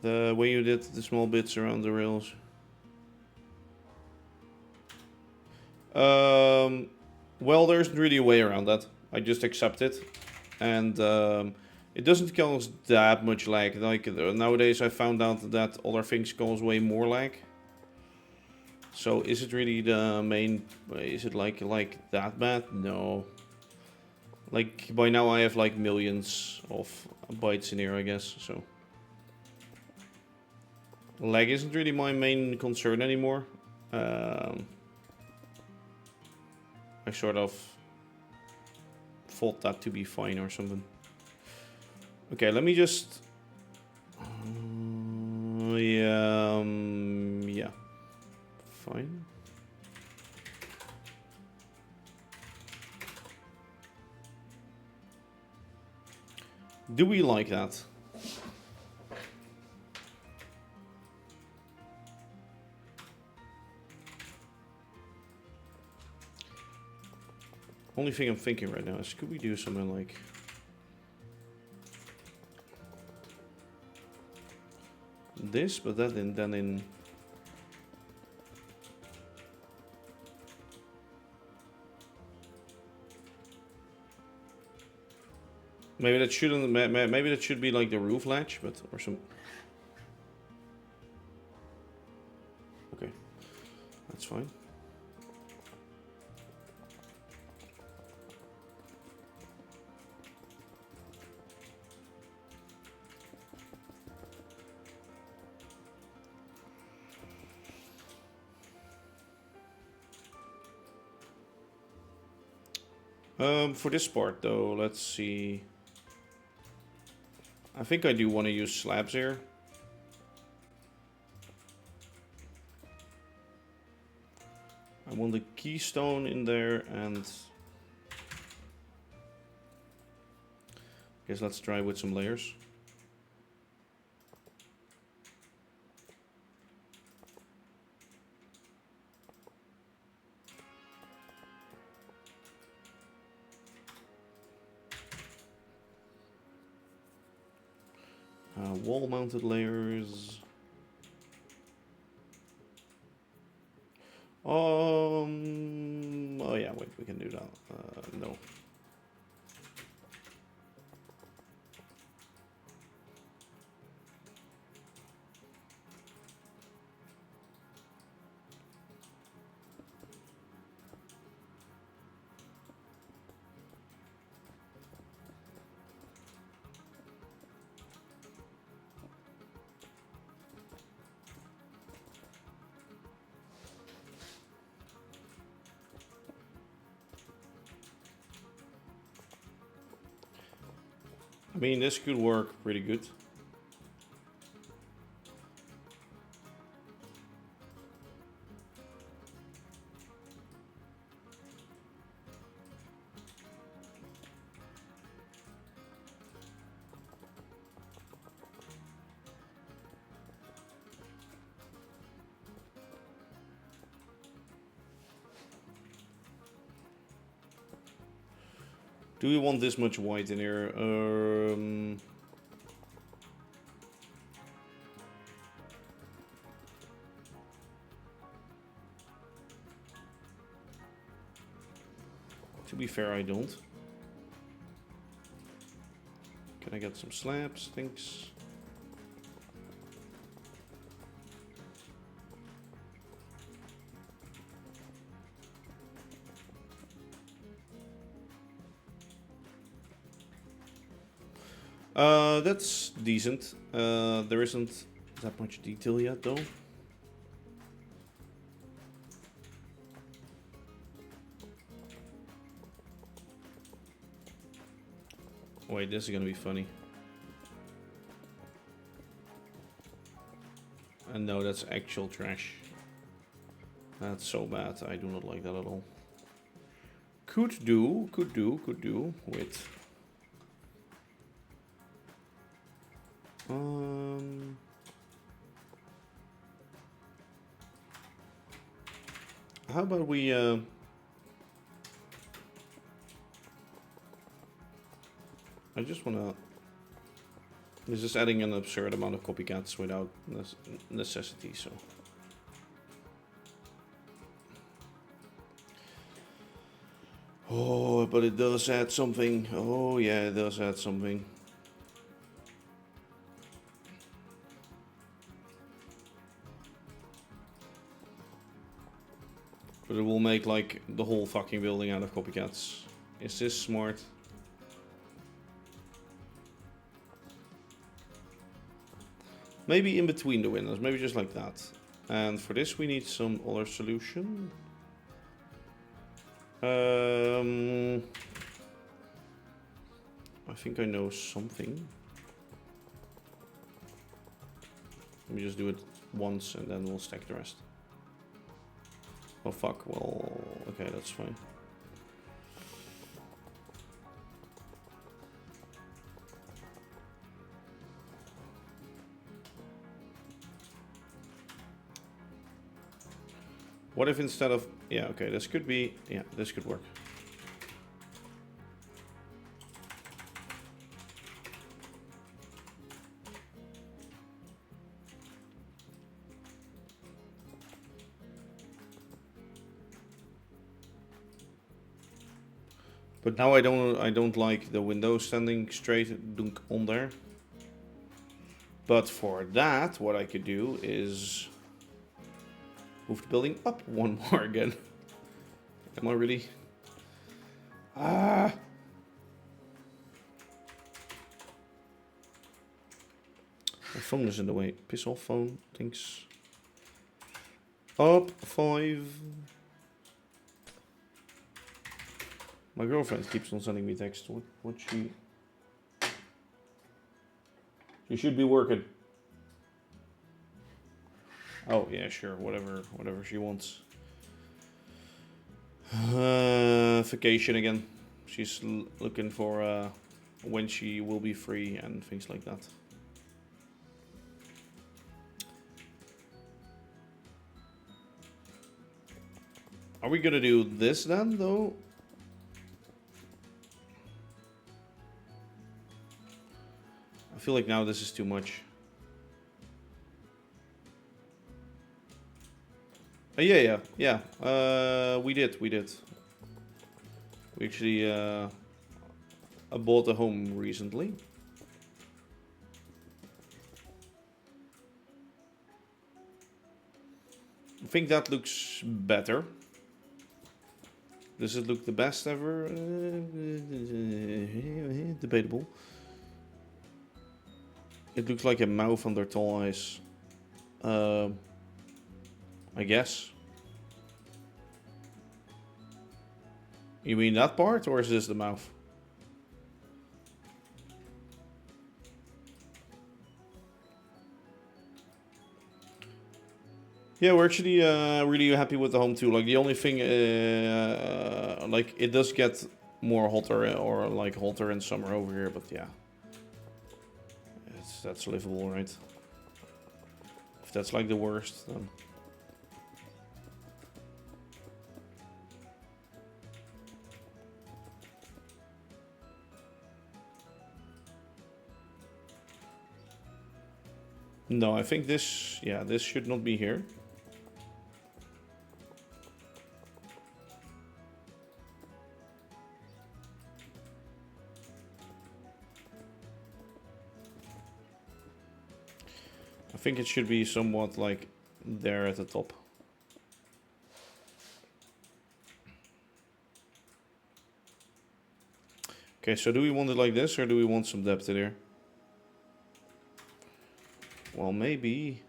The way you did the small bits around the rails. Well, there isn't really a way around that. I just accept it. And it doesn't cause that much lag. Like nowadays I found out that other things cause way more lag. So is it really the main, is it like that bad? No. Like by now I have like millions of bytes in here, I guess, so. Lag isn't really my main concern anymore. I sort of thought that to be fine or something. Okay, let me just... yeah. Fine. Do we like that? Only thing I'm thinking right now is, could we do something like this, but that then in maybe that shouldn't, maybe that should be like the roof latch, but or some. Okay, that's fine. For this part though, let's see. I think I do want to use slabs here. want the keystone in there, and I guess let's try with some layers. Wall mounted layers. Oh yeah, wait, we can do that. No. I mean, this could work pretty good. Do we want this much white in here? To be fair, I don't. Can I get some slabs? Thanks. That's decent. There isn't that much detail yet, though. Wait, this is gonna be funny. And no, that's actual trash. That's so bad. I do not like that at all. Could do with... How about we I just wanna... This is adding an absurd amount of copycats without necessity, so... Oh, but it does add something. Oh yeah, it does add something. But it will make like the whole fucking building out of copycats. Is this smart? Maybe in between the windows, maybe just like that. And for this we need some other solution. I think I know something. Let me just do it once and then we'll stack the rest. Oh fuck, well, okay, that's fine. What if instead of... Yeah, okay, this could be... Yeah, this could work. But now I don't like the window standing straight dunk on there. But for that, what I could do is move the building up one more again. Am I really? Ah! My phone is in the way. Piss off, phone. Thanks. Up 5. My girlfriend keeps on sending me texts. What she... She should be working. Oh yeah, sure. Whatever she wants. Vacation again. She's looking for when she will be free and things like that. Are we gonna do this then, though? I feel like now this is too much. Yeah. We did. We actually bought a home recently. I think that looks better. Does it look the best ever? Debatable. It looks like a mouth under tall eyes. I guess. You mean that part, or is this the mouth? Yeah, we're actually really happy with the home too. Like the only thing, like it does get more hotter or like hotter in summer over here, but yeah, that's livable, right? If that's like the worst, then. No, I think this, yeah, this should not be here. I think it should be somewhat like there at the top. Okay, so do we want it like this, or do we want some depth in here? Well, maybe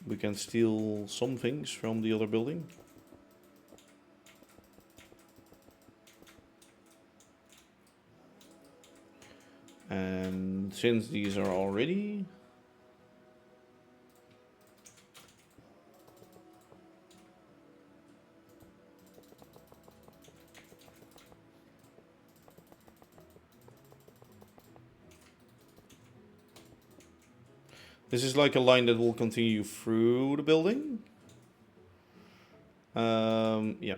we can steal some things from the other building. And since these are already... This is like a line that will continue through the building. Yeah.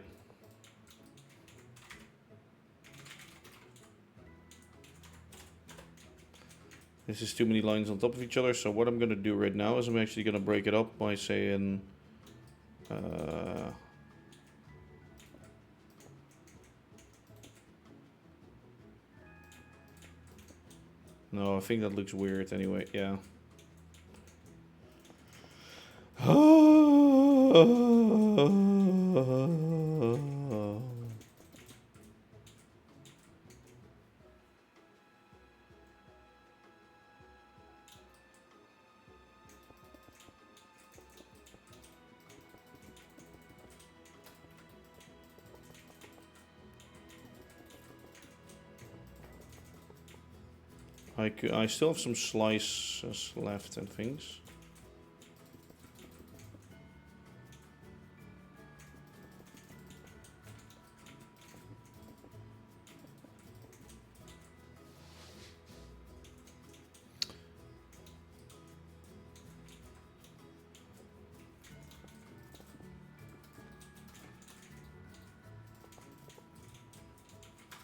This is too many lines on top of each other, so what I'm gonna do right now is I'm actually gonna break it up by saying... No, I think that looks weird anyway, yeah. I still have some slices left and things.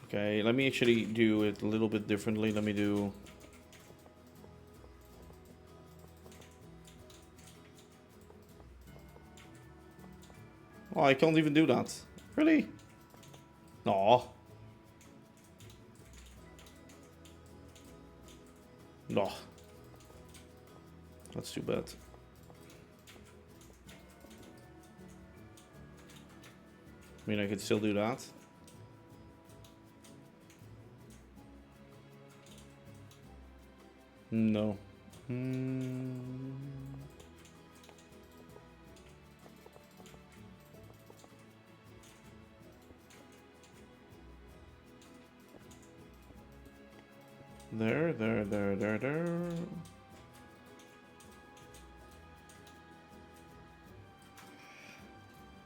Okay, let me actually do it a little bit differently. Let me do... Oh, I can't even do that. Really? No. No. That's too bad. I mean, I could still do that. No. There.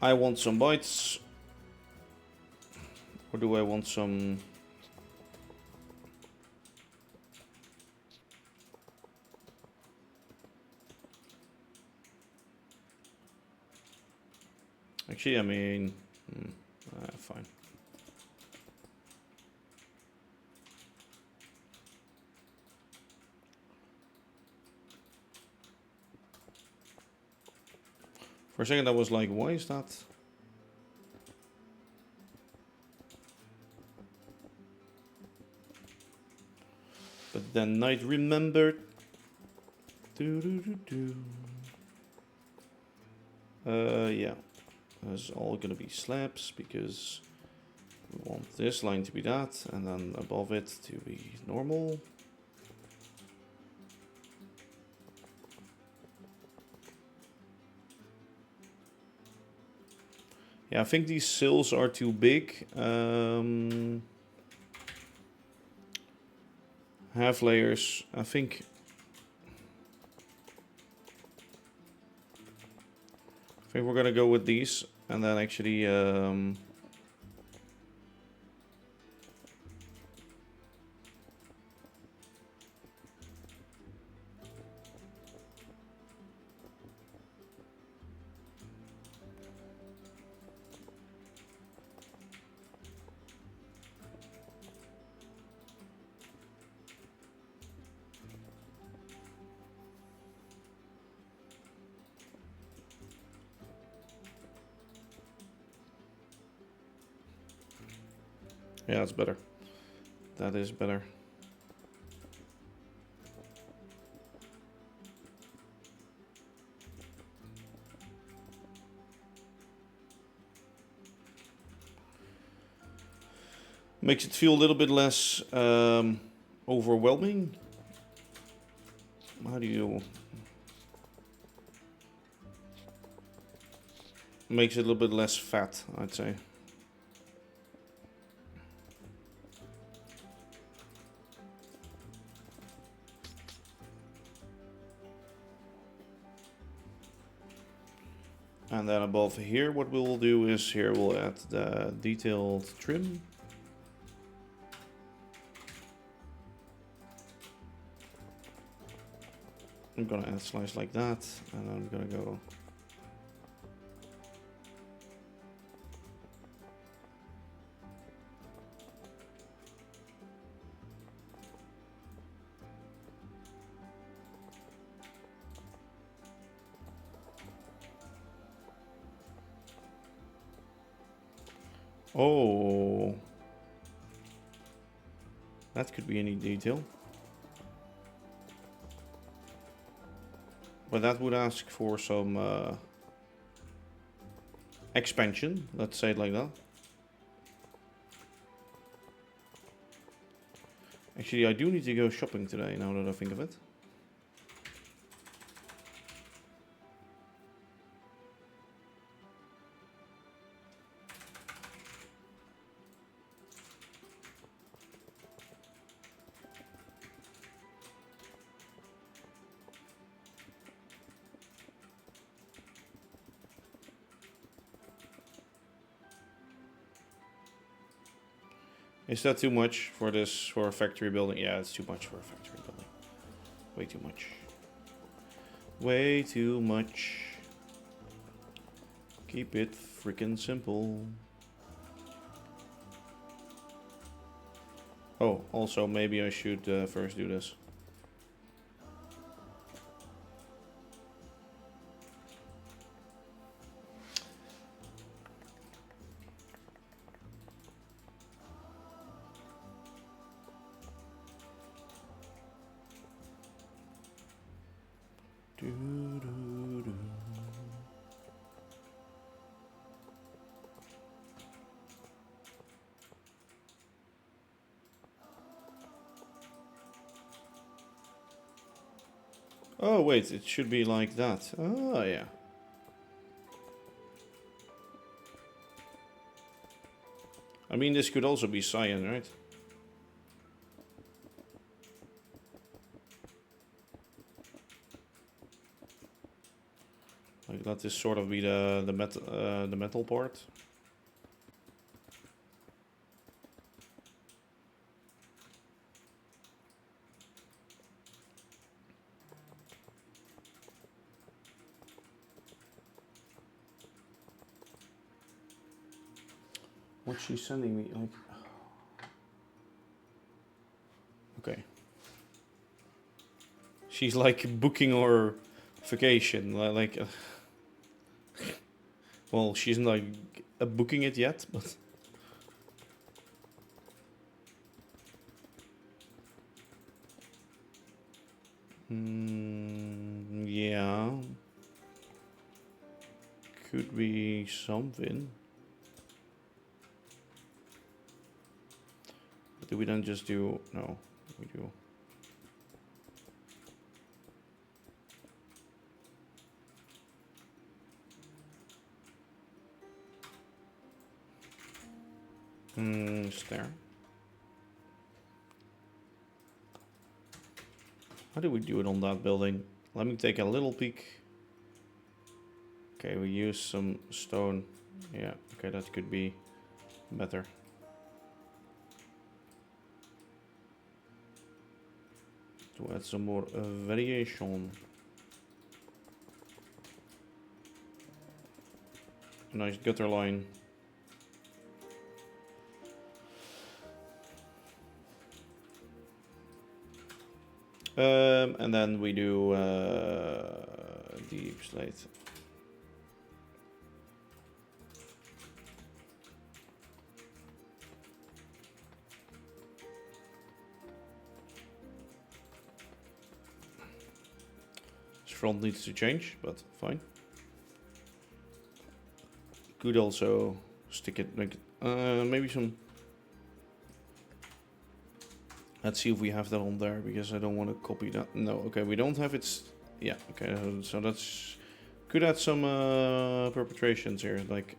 I want some bites. Or do I want some... Actually, I mean... fine. For a second I was like, why is that? But then I remembered. Yeah. It's all gonna be slabs because we want this line to be that and then above it to be normal. Yeah, I think these sills are too big. Half layers, I think we're gonna go with these and then actually yeah, that's better. That is better. Makes it feel a little bit less overwhelming. How do you... Makes it a little bit less fat, I'd say. And then above here, what we'll do is here we'll add the detailed trim. I'm gonna add a slice like that, and then I'm gonna go. Oh, that could be any detail. But that would ask for some expansion, let's say it like that. Actually, I do need to go shopping today, now that I think of it. Is that too much for this, for a factory building? Yeah, it's too much for a factory building. Way too much. Way too much. Keep it freaking simple. Oh, also maybe I should first do this. Oh wait, it should be like that. Oh yeah. I mean, this could also be cyan, right? Like let this sort of be the metal part. What's she sending me? Like, okay. She's like booking our vacation. Like, well, she's not like booking it yet, but. Yeah. Could be something. But do we then just do... No, we do... Stair. How do we do it on that building? Let me take a little peek. Okay, we use some stone. Yeah, okay, that could be better. To add some more variation. A nice gutter line. And then we do deep slate. This front needs to change, but fine. Could also stick it like maybe some. Let's see if we have that on there, because I don't want to copy that. No, okay, we don't have it. Yeah, okay, so that's... Could add some perpetrations here, like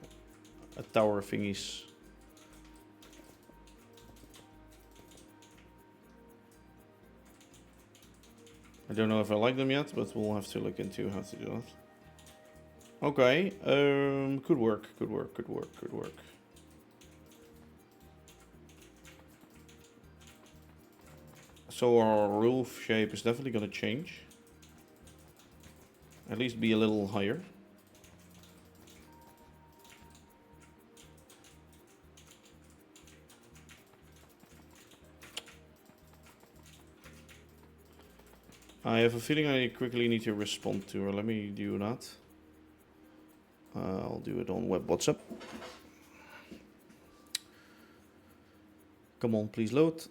a tower thingies. I don't know if I like them yet, but we'll have to look into how to do that. Okay, could work, could work, could work, could work. So our roof shape is definitely going to change. At least be a little higher. I have a feeling I quickly need to respond to her. Let me do that. I'll do it on web WhatsApp. Come on, please load.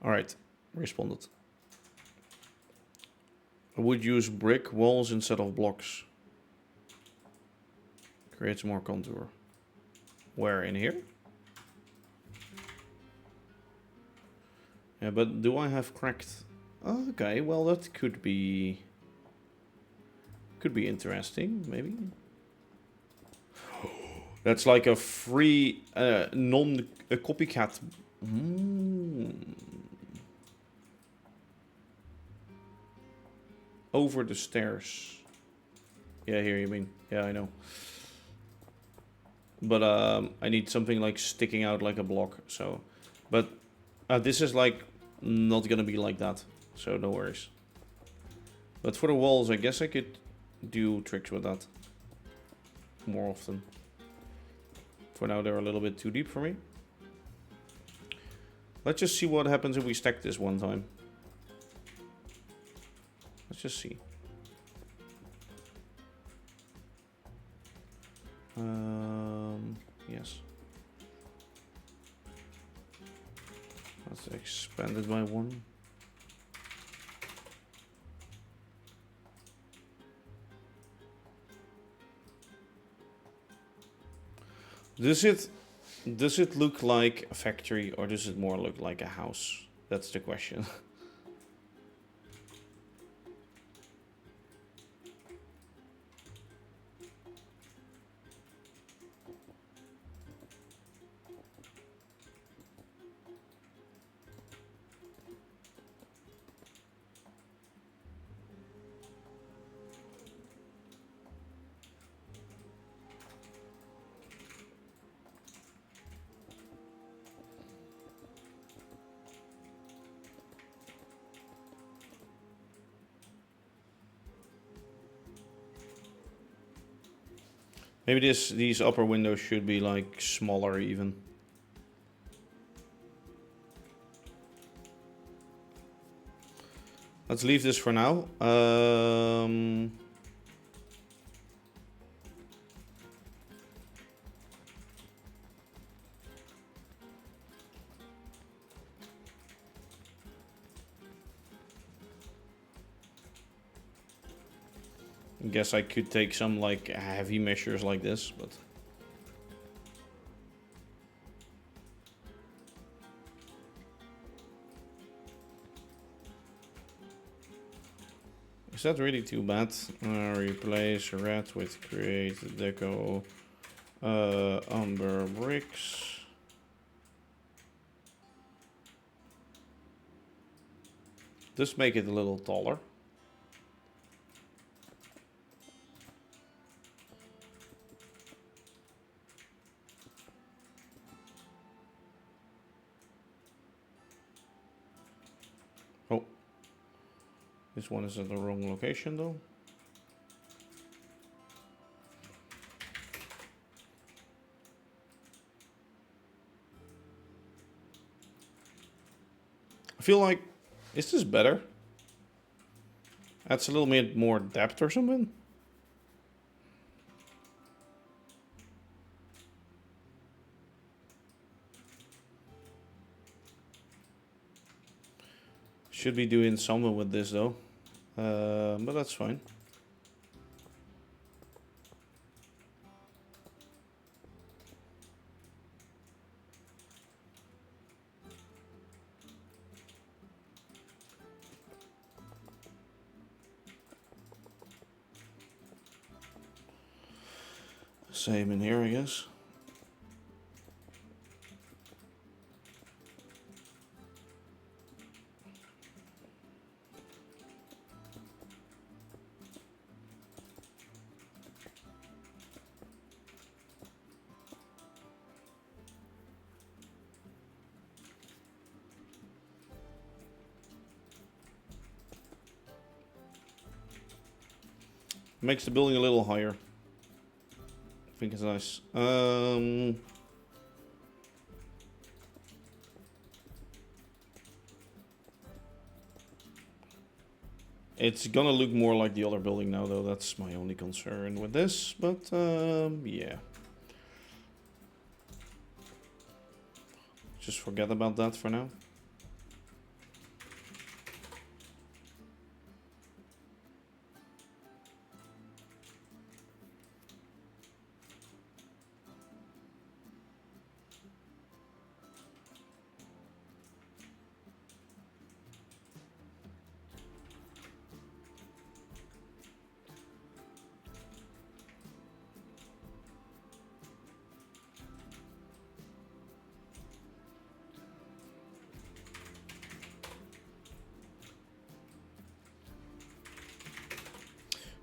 All right, responded. I would use brick walls instead of blocks. Creates more contour. Where, in here? Yeah, but do I have cracked? Okay, well that could be interesting, maybe. That's like a free a copycat. Over the stairs. Yeah, here you mean. Yeah, I know. But I need something like sticking out like a block. So, but this is like not gonna be like that. So no worries. But for the walls, I guess I could do tricks with that more often. For now, they're a little bit too deep for me. Let's just see what happens if we stack this one time. Let's just see. Yes. Let's expand it by one. Does it look like a factory, or does it more look like a house? That's the question. Maybe these upper windows should be like smaller even. Let's leave this for now. I guess I could take some like heavy measures like this, but is that really too bad? Replace red with create deco umber bricks. Just make it a little taller. Oh, this one is at the wrong location though. I feel like, is this better? Adds a little bit more depth or something. Should be doing something with this though, but that's fine. Same in here, I guess. Makes the building a little higher. I think it's nice. It's gonna look more like the other building now though, that's my only concern with this, but yeah. Just forget about that for now.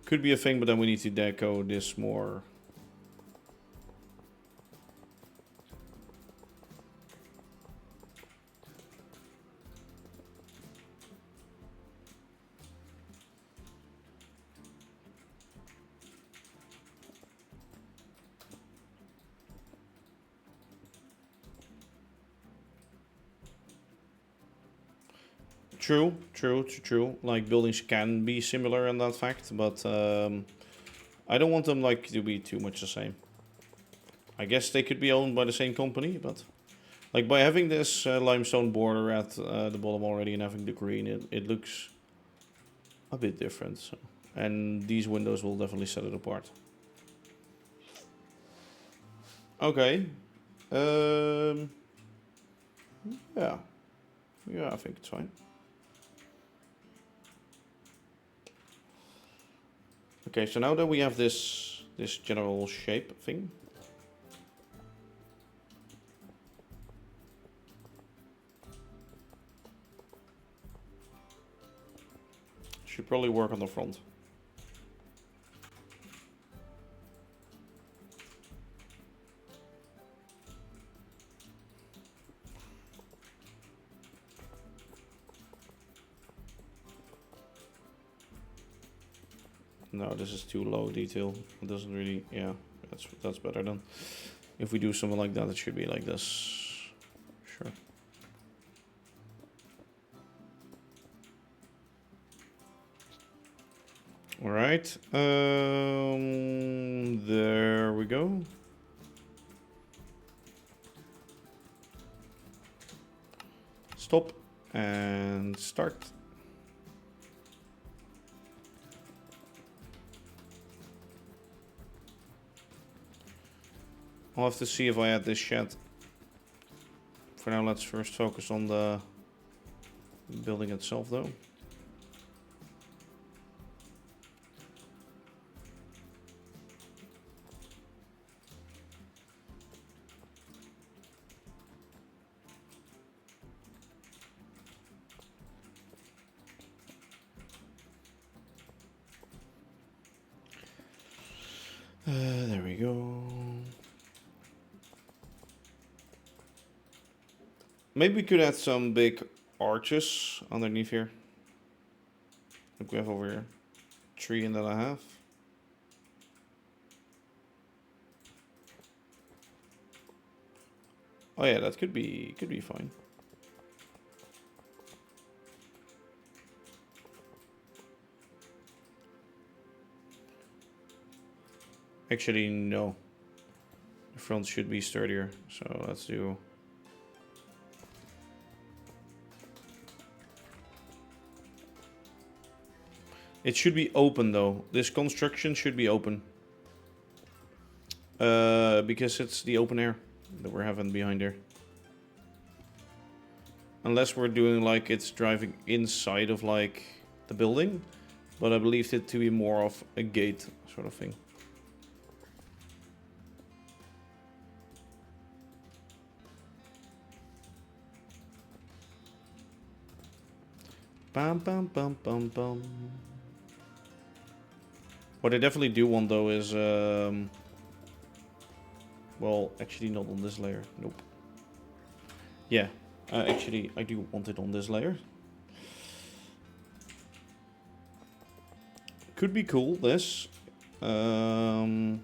Could be a thing, but then we need to deco this more. True. Like buildings can be similar in that fact, but I don't want them like to be too much the same. I guess they could be owned by the same company, but like by having this limestone border at the bottom already and having the green, it looks a bit different. So. And these windows will definitely set it apart. Okay. Yeah, I think it's fine. Okay, so now that we have this general shape thing, should probably work on the front. No, this is too low detail. It doesn't really, yeah, That's better then. If we do something like that, it should be like this. Sure. All right. There we go. Stop and start. I'll have to see if I add this shed. For now, let's first focus on the building itself, though. There we go. Maybe we could add some big arches underneath here. Like we have over here. 3.5. Oh yeah, that could be fine. Actually, no. The front should be sturdier, so let's do. It should be open though. This construction should be open. Because it's the open air that we're having behind there. Unless we're doing like it's driving inside of like the building. But I believed it to be more of a gate sort of thing. Bum bum bum bum bum. What I definitely do want though is well, actually not on this layer. Nope. Yeah, actually I do want it on this layer. Could be cool, this. Could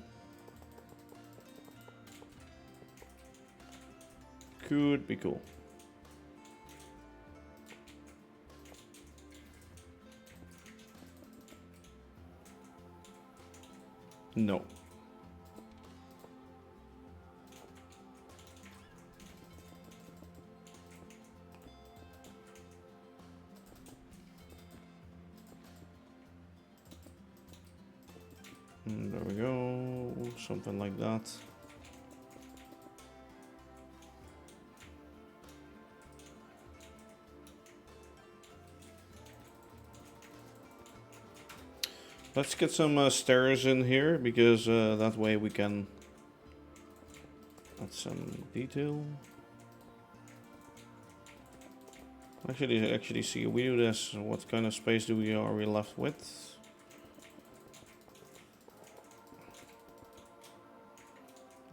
be cool. No. There we go. Something like that. Let's get some stairs in here, because that way we can add some detail. Actually see, we do this, what kind of space are we left with?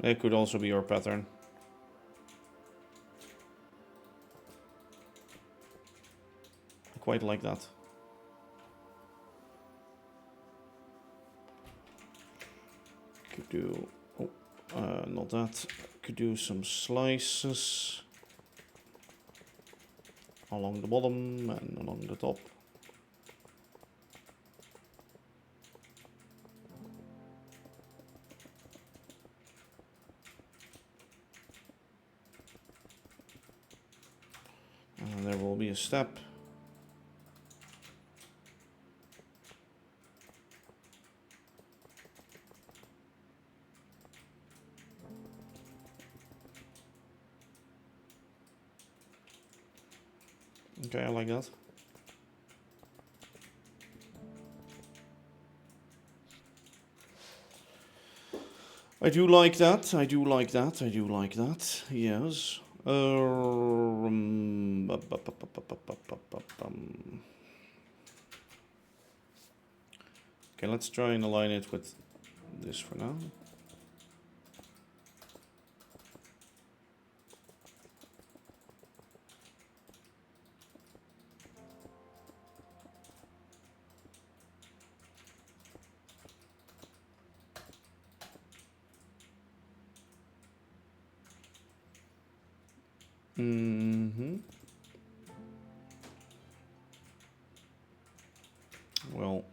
It could also be our pattern. I quite like that. Could do, not that. Could do some slices along the bottom and along the top. And there will be a step. Okay, I like that. I do like that. I do like that. I do like that. Yes. Okay, let's try and align it with this for now. Mm-hmm. Well,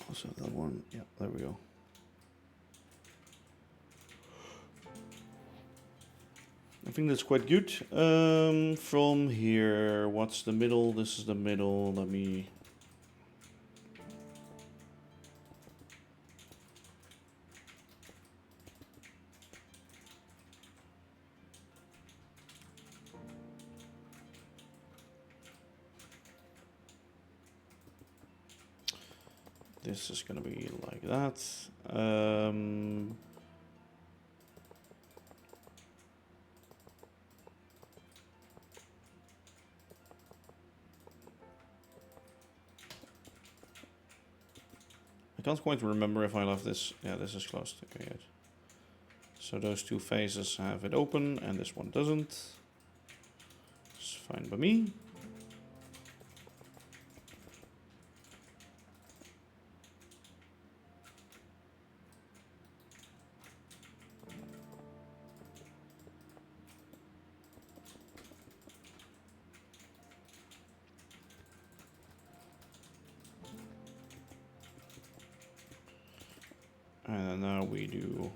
also that one. Yeah, there we go. I think that's quite good. From here, what's the middle? This is the middle. Let me. This is gonna be like that. I can't quite remember if I left this. Yeah, this is closed. Okay, good. So those two faces have it open and this one doesn't. It's fine by me. And now we do.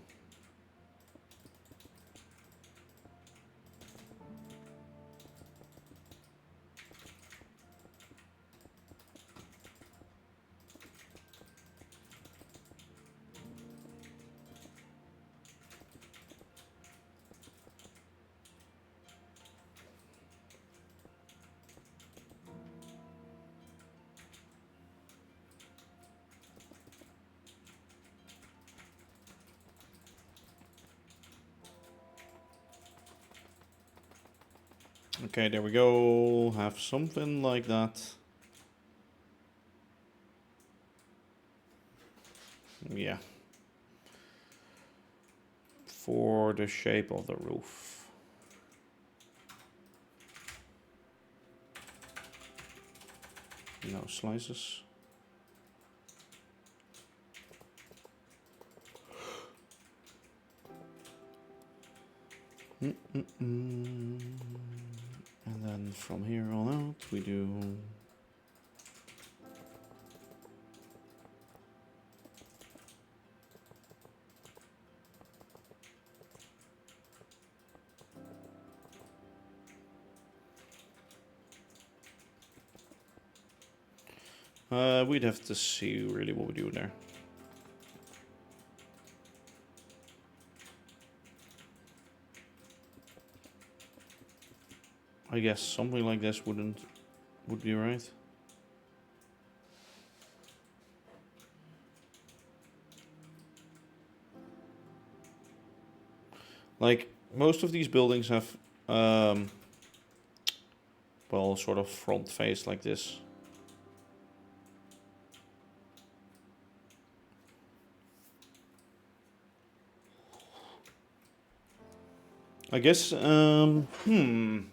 Okay, there we go. Have something like that. Yeah. For the shape of the roof. No slices. And then from here on out, we do. We'd have to see really what we do there. I guess something like this would be right. Like most of these buildings have, well, sort of front face like this. I guess,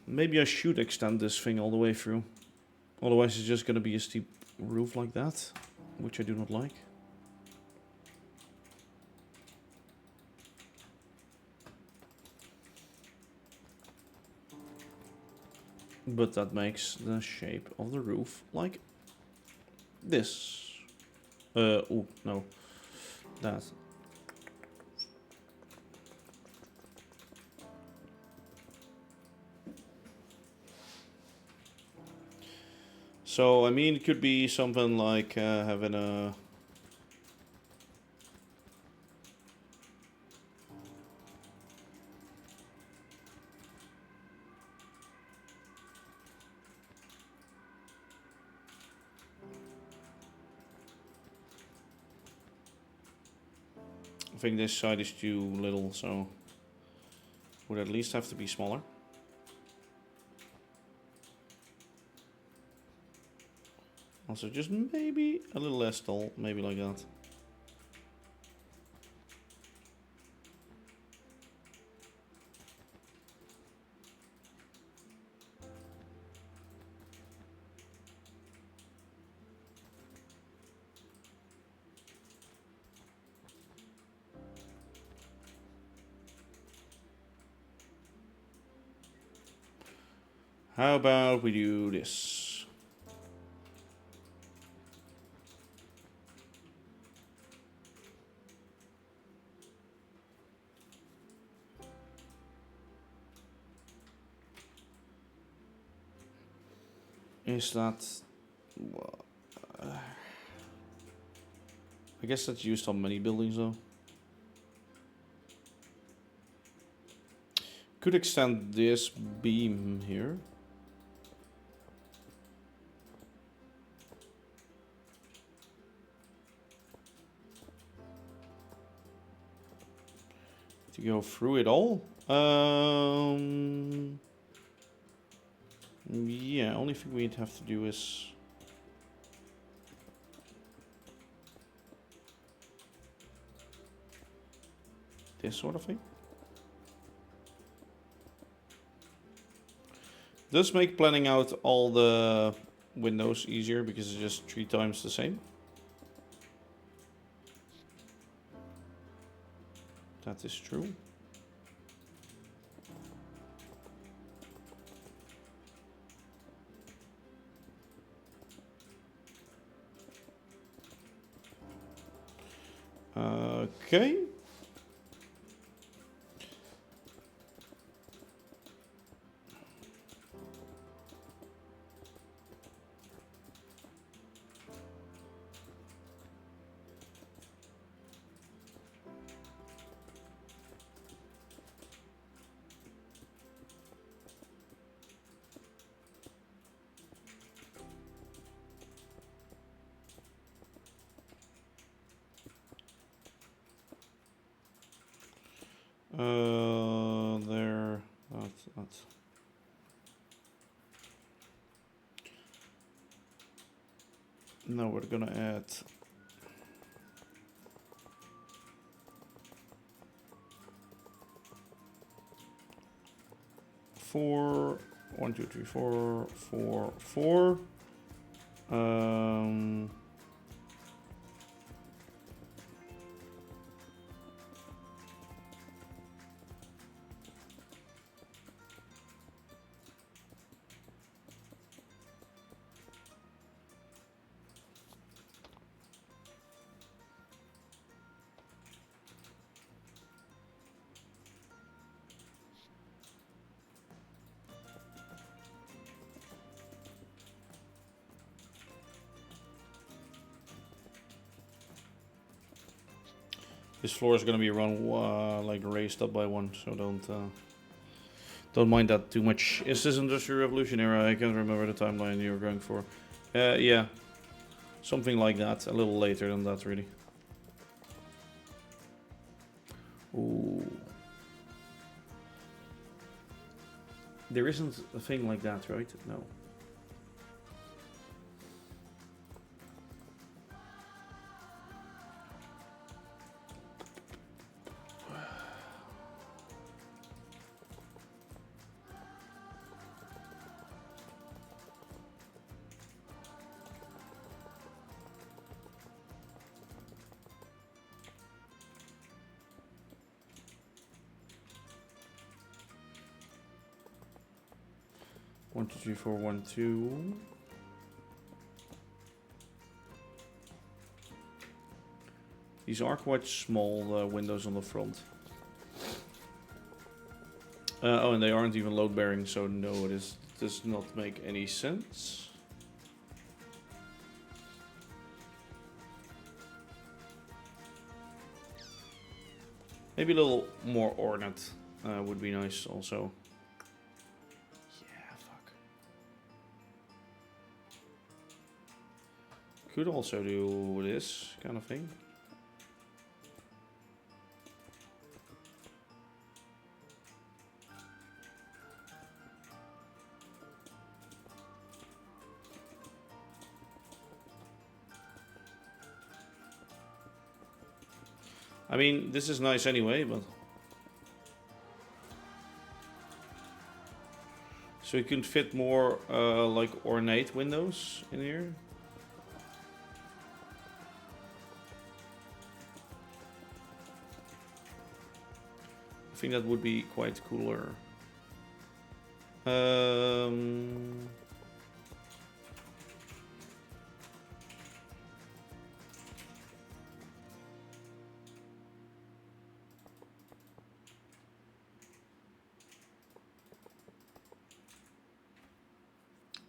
maybe I should extend this thing all the way through. Otherwise it's just gonna be a steep roof like that, which I do not like. But that makes the shape of the roof like this. Oh, no. That. So, I mean, it could be something like having a... I think this side is too little, so would at least have to be smaller. Also, just maybe a little less tall, maybe like that. How about we do this? Is that... Well, I guess that's used on many buildings though. Could extend this beam here. To go through it all. Yeah, only thing we'd have to do is this sort of thing. Does make planning out all the windows easier because it's just 3 times the same. That is true. Okay. There. That's. Now we're gonna add 4, 1, 2, 3, 4, 4, 4. This floor is gonna be run like raised up by 1, so don't mind that too much. Is this Industrial Revolution era? I can't remember the timeline you were going for. Yeah, something like that. A little later than that, really. Ooh. There isn't a thing like that, right? No. One, two, three, four, 1, 2. These are quite small windows on the front. Oh, and they aren't even load bearing, so no, does not make any sense. Maybe a little more ornate would be nice also. Could also do this kind of thing. I mean, this is nice anyway, but... So you can fit more like ornate windows in here. I think that would be quite cooler.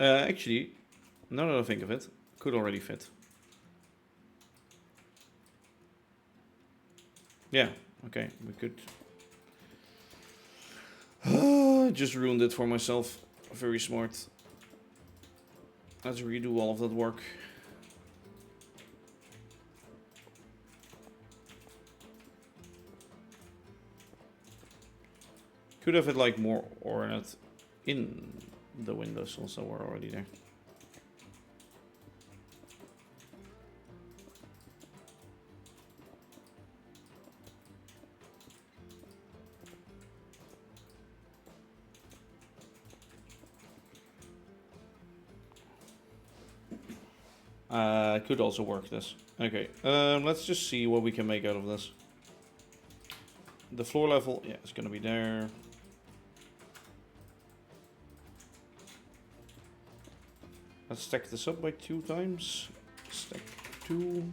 Actually, now that I think of it, could already fit. Yeah, okay, we could. Just ruined it for myself. Very smart. Let's redo all of that work. Could have had like more ornate in the windows also were already there. Could also work this. Okay, let's just see what we can make out of this. The floor level, yeah, it's gonna be there. Let's stack this up by 2 times. Stack 2.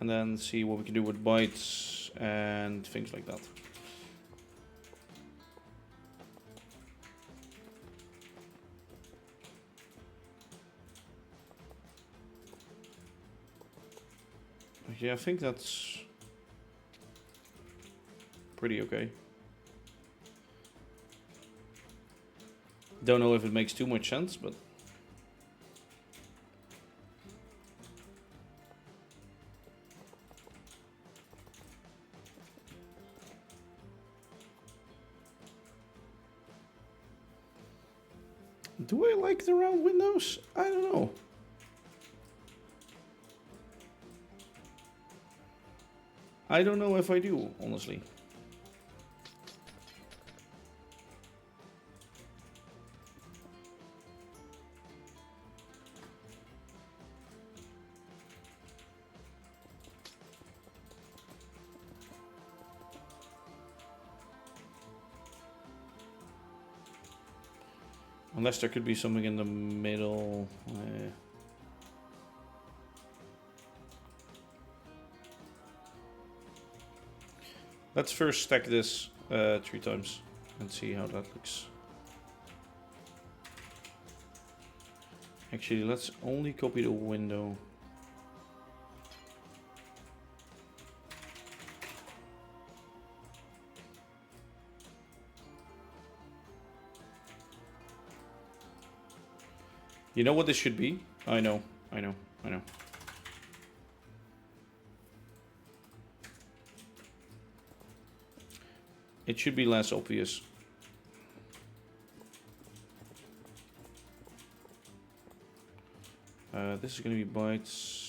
And then see what we can do with bytes and things like that. Yeah, I think that's pretty okay. Don't know if it makes too much sense, but do I like the round windows? I don't know. I don't know if I do, honestly. Unless there could be something in the middle. Let's first stack this 3 times and see how that looks. Actually, let's only copy the window. You know what this should be? I know. It should be less obvious. This is going to be bytes.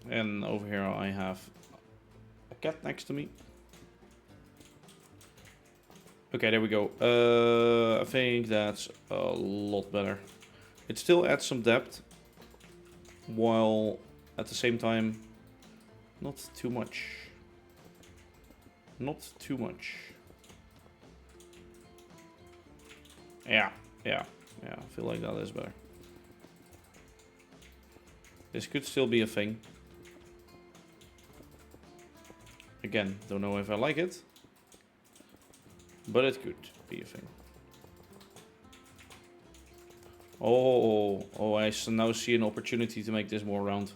And over here I have a cat next to me. Okay, there we go. I think that's a lot better. It still adds some depth, while at the same time, not too much. Not too much. Yeah, I feel like that is better. This could still be a thing. Again, don't know if I like it, but it could be a thing. Oh, I now see an opportunity to make this more round.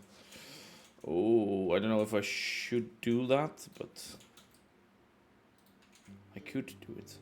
Oh, I don't know if I should do that, but I could do it.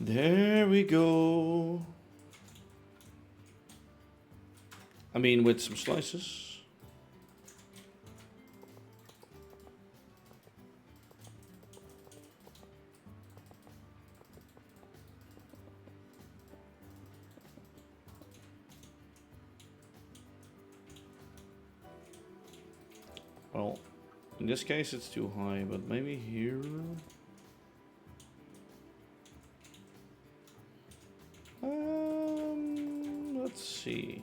There we go. I mean, with some slices. In this case it's too high, but maybe here. Let's see.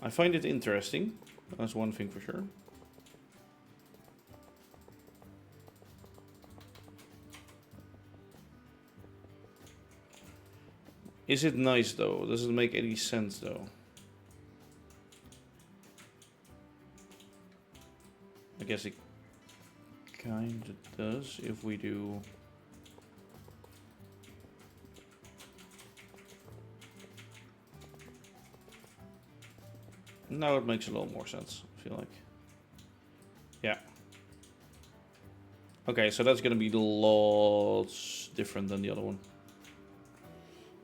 I find it interesting. That's one thing for sure. Is it nice though? Does it make any sense though? I guess it kinda does if we do. Now it makes a little more sense, I feel like. Yeah. Okay, so that's gonna be lots different than the other one.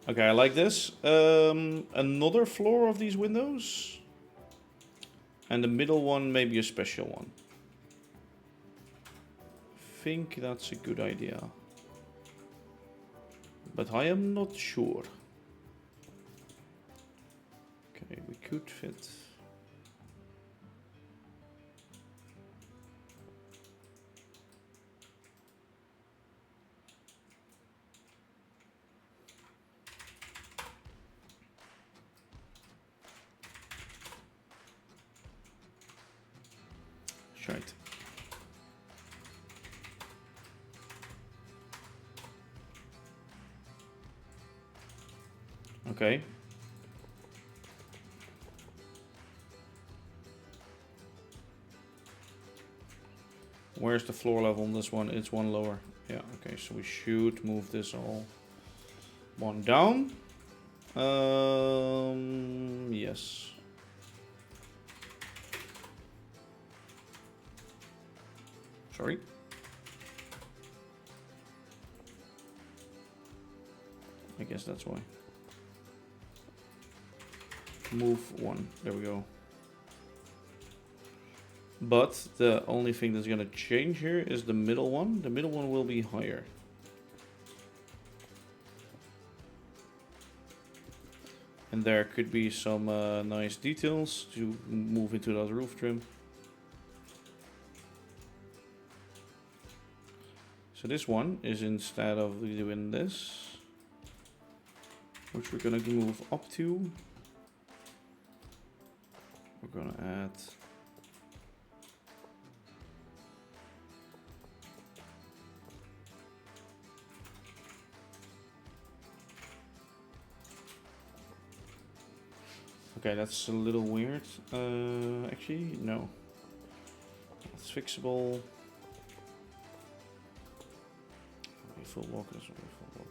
Okay, I like this. Another floor of these windows. And the middle one, maybe a special one. I think that's a good idea. But I am not sure. Okay, we could fit. Right. Okay. Where's the floor level on this one? It's one lower. Yeah, okay, so we should move this all one down. Yes. Sorry. I guess that's why. Move one. There we go. But the only thing that's gonna change here is the middle one. The middle one will be higher. And there could be some nice details to move into that roof trim. So this one is, instead of doing this, which we're gonna move up to, we're gonna add okay, that's a little weird. Actually, no. It's fixable. Full walk, that's not full walk.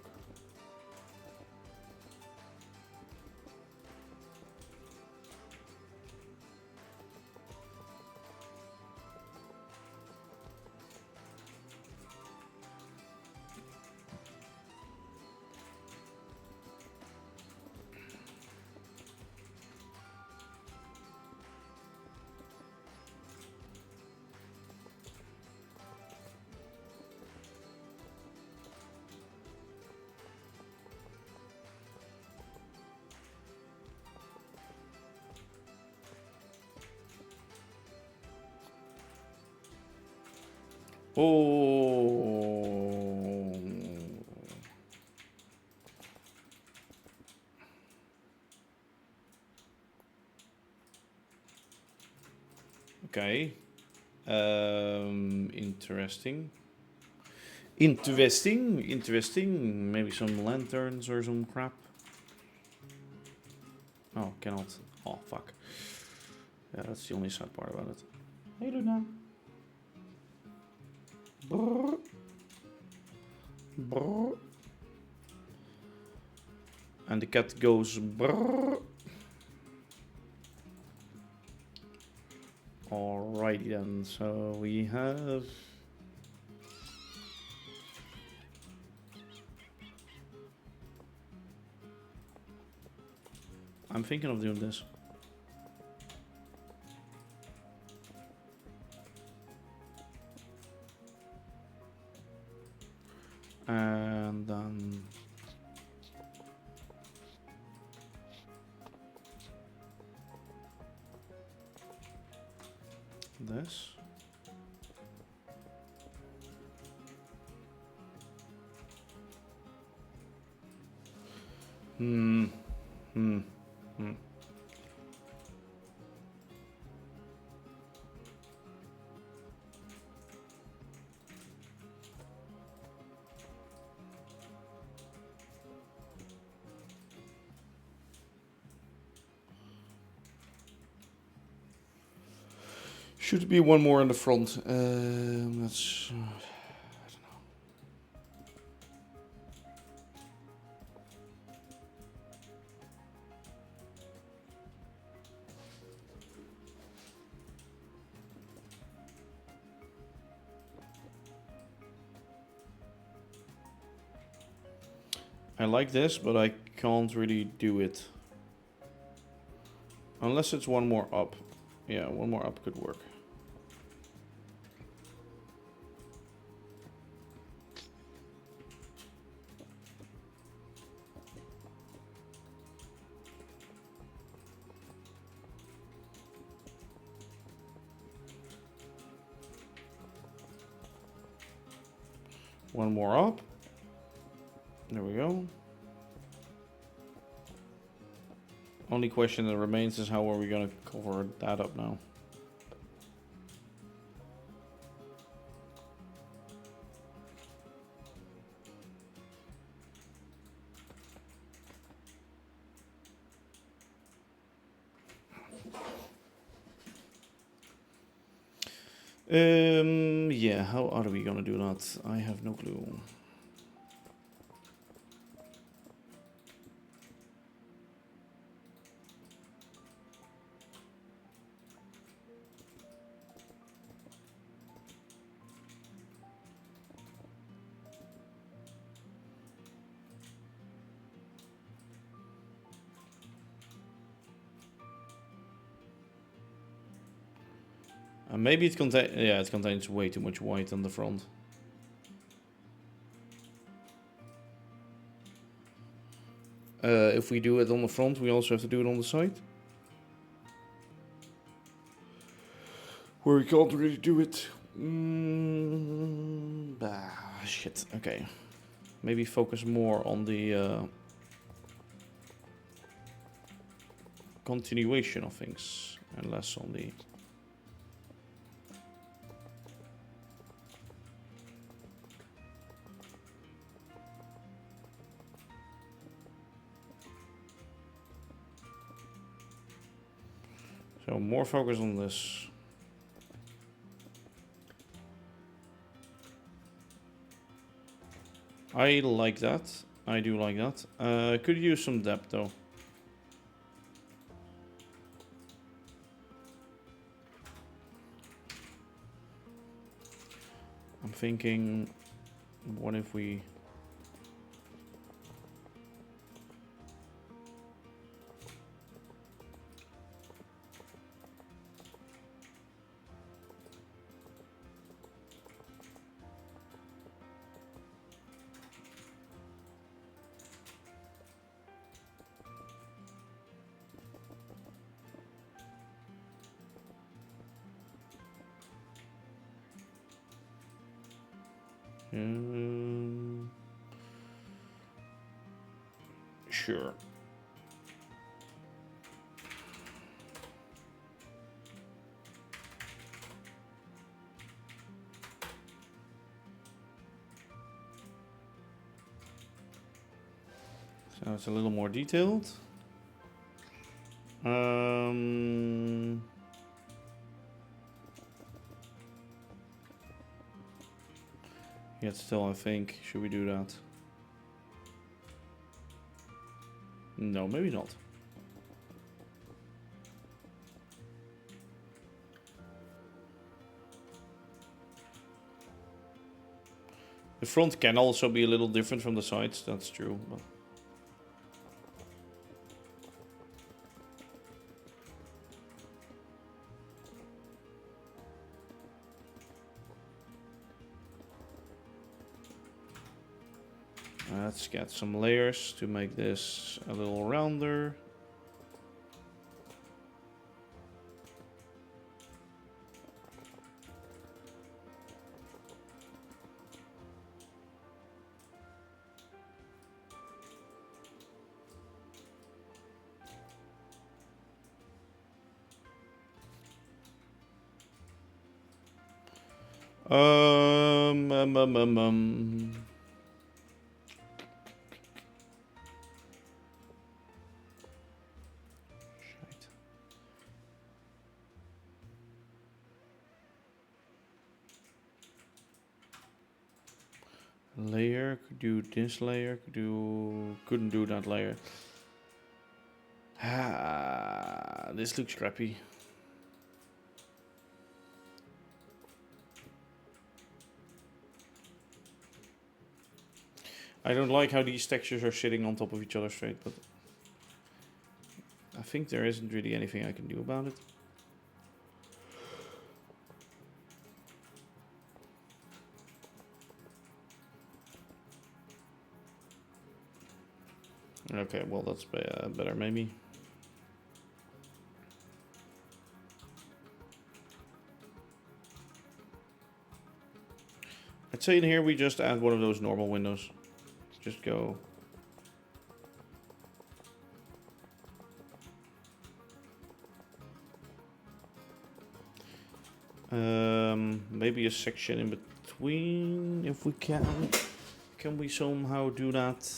Oh. Okay. Interesting. Interesting. Maybe some lanterns or some crap. Oh, cannot. Oh, fuck. Yeah, that's the only sad part about it. Hey, Luna. Brrr. Brrr. And the cat goes brrr. Alrighty then, so we have I'm thinking of doing this. And then this. Should be one more in the front. Let's. I don't know. I like this, but I can't really do it. Unless it's one more up. Yeah, one more up could work. One more up. There we go. Only question that remains is how are we going to cover that up now? Yeah, how are we gonna do that? I have no clue. Maybe it contains, yeah, it contains way too much white on the front. If we do it on the front, we also have to do it on the side. Where we can't really do it. Shit, okay. Maybe focus more on the continuation of things and less on the... So more focus on this. I like that. I do like that. Could use some depth though. I'm thinking, what if we... Sure. So it's a little more detailed. Yet still, I think, should we do that? No, maybe not. The front can also be a little different from the sides, that's true. But let's get some layers to make this a little rounder. Um, um, um, um, um. Shite. Layer, could do this layer, couldn't do that layer. Ah, this looks crappy. I don't like how these textures are sitting on top of each other straight, but I think there isn't really anything I can do about it. Okay, well that's better maybe. I'd say in here we just add one of those normal windows. Just go. Maybe a section in between if we can. Can we somehow do that?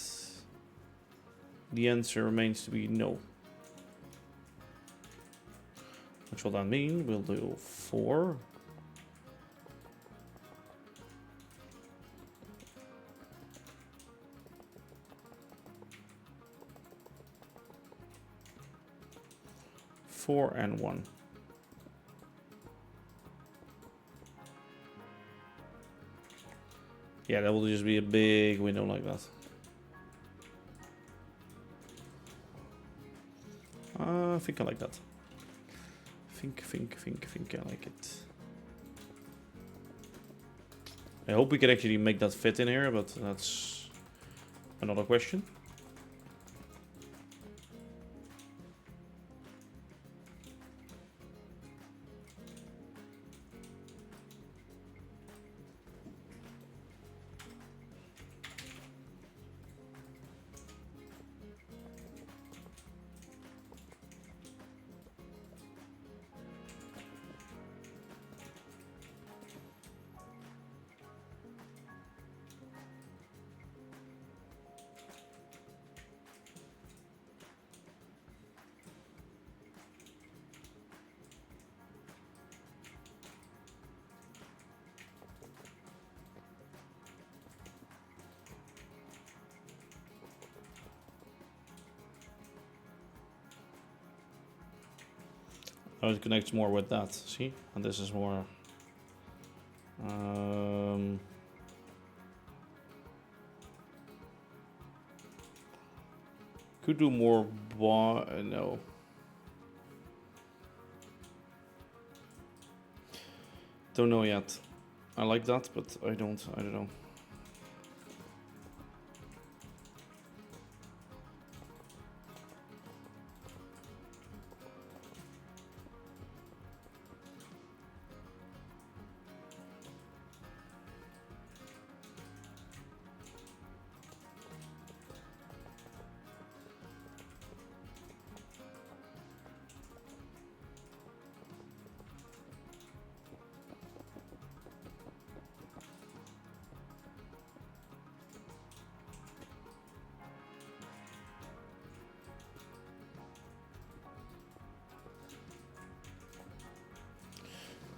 The answer remains to be no. Which will that mean? We'll do 4. Four and 1. Yeah, that will just be a big window like that. I think I like that. Think I like it. I hope we can actually make that fit in here, but that's another question. Oh, it connects more with that, see? And this is more... could do more... no. Don't know yet. I like that, but I don't know.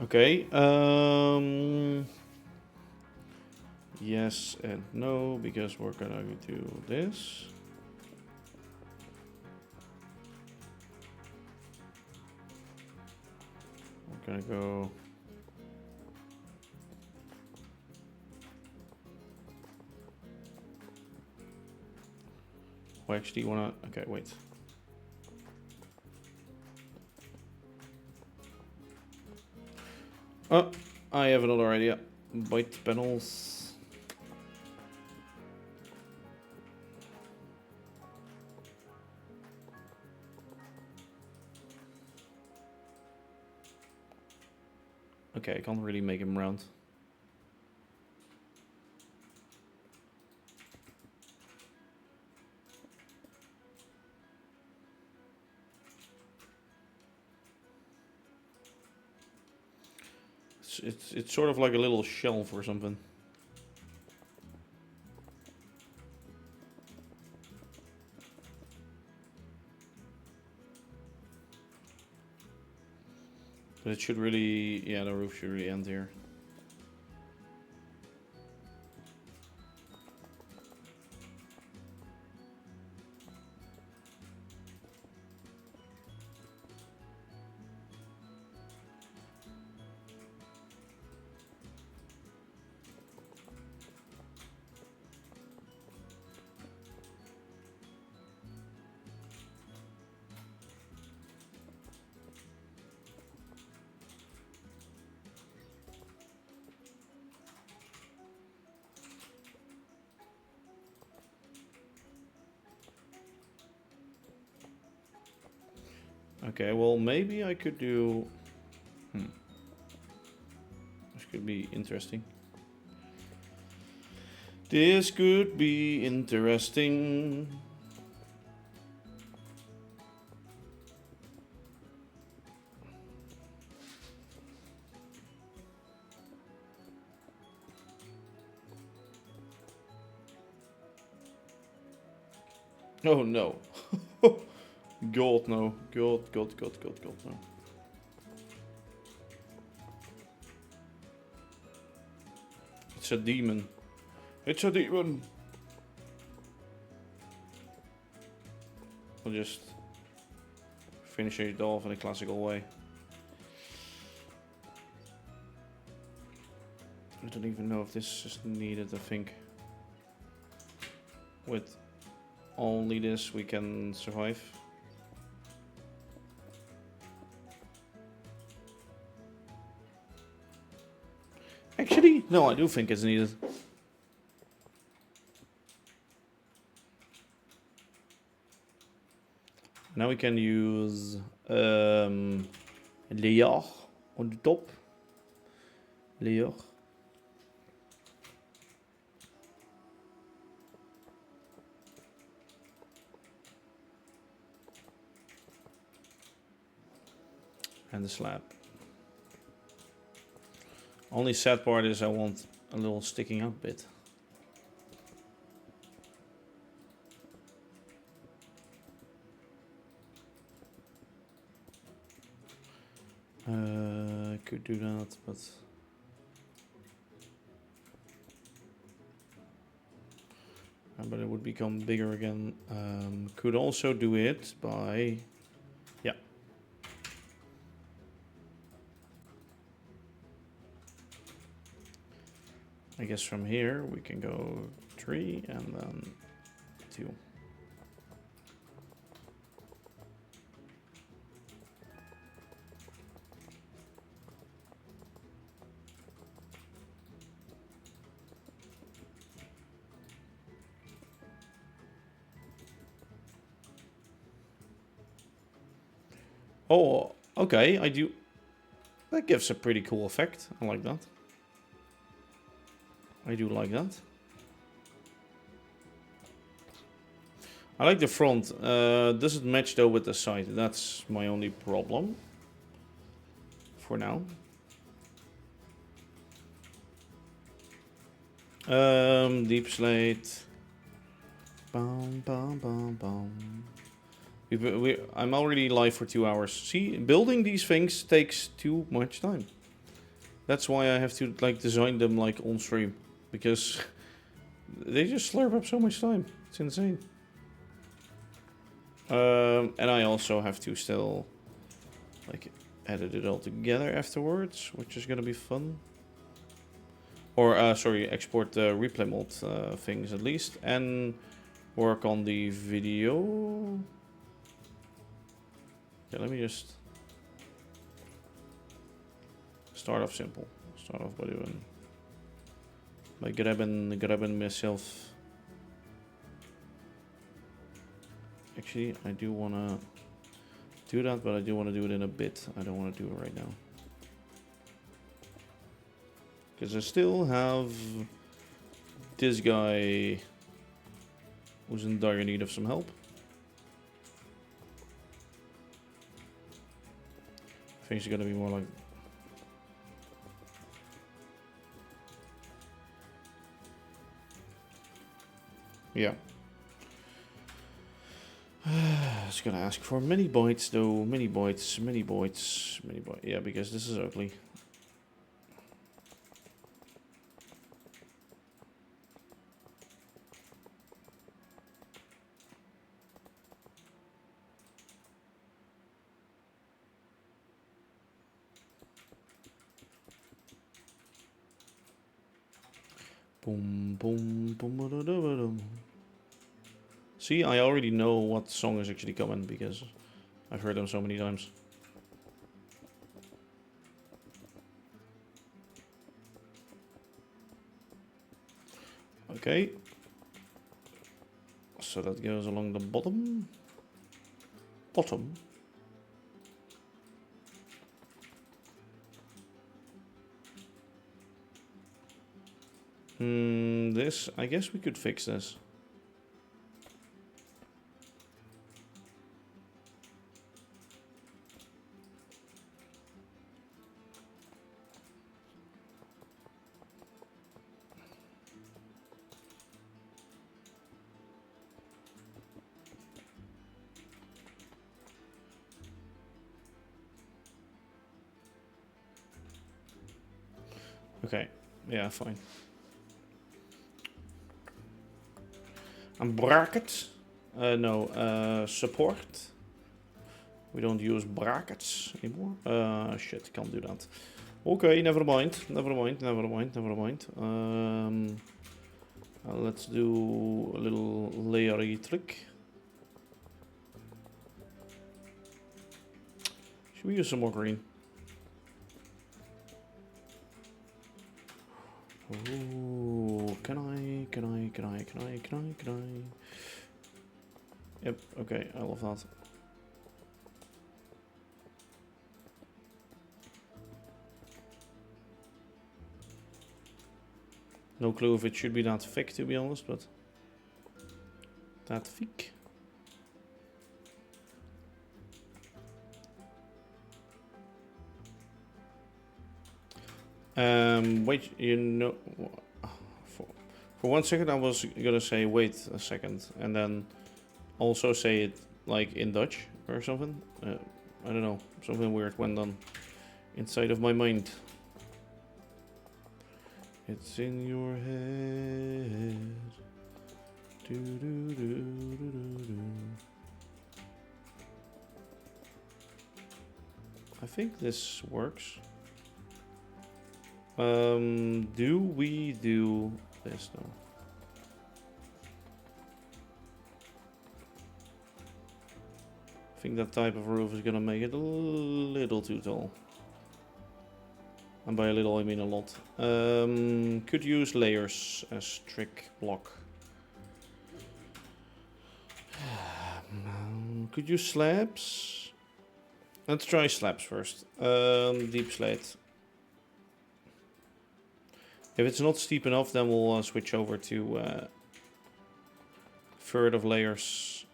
Okay. Yes and no, because we're gonna do this. We're gonna go... Oh, actually wanna... Okay, wait. Oh, I have another idea. White panels. Okay, I can't really make him round. it's sort of like a little shelf or something. But it should really, yeah, the roof should really end here. Okay, well maybe I could do... This could be interesting. This could be interesting. Oh no. God no. God no. It's a demon. It's a demon. We'll just finish it off in a classical way. I don't even know if this is needed, I think. With only this we can survive. Actually, no, I do think it's needed. Now we can use layer on the top. Layer. And the slab. Only sad part is I want a little sticking up bit. Could do that, but it would become bigger again. Could also do it by, yeah. I guess from here we can go 3 and then 2. Oh, okay, I do. That gives a pretty cool effect. I like that. I do like that. I like the front. Doesn't match though with the side. That's my only problem. For now. Deep slate. Bum, bum, bum, bum. I'm already live for 2 hours. See, building these things takes too much time. That's why I have to like design them like on stream, because they just slurp up so much time. It's insane. And I also have to still like edit it all together afterwards, which is gonna be fun. Or sorry, export the replay mod things at least, and work on the video. Yeah, let me just start off simple. Start off by grabbing myself. Actually, I do wanna do that, but I do wanna do it in a bit. I don't wanna do it right now. Because I still have this guy who's in dire need of some help. I think it's gonna be more like... Yeah. It's gonna ask for many bytes though. Many bytes, many bytes, many bytes. Yeah, because this is ugly. Boom, boom, boom, ba da da ba dum. See, I already know what song is actually coming because I've heard them so many times. Okay. So that goes along the bottom. Bottom. This, I guess we could fix this. Okay, yeah, fine. And bracket? No, support. We don't use brackets anymore. Shit, can't do that. Okay, never mind, never mind, never mind, never mind. Let's do a little layery trick. Should we use some more green? Oh, can I? Yep, okay, I love that. No clue if it should be that thick, to be honest, but that thick. Wait, you know, for 1 second I was gonna say wait a second, and then also say it like in Dutch or something. I don't know, something weird went on inside of my mind. It's in your head. Do, do, do, do, do, do. I think this works. Do we do this now? I think that type of roof is gonna make it a little too tall. And by a little I mean a lot. Could use layers as trick block. Could use slabs. Let's try slabs first. Deep slate. If it's not steep enough, then we'll switch over to third of layers,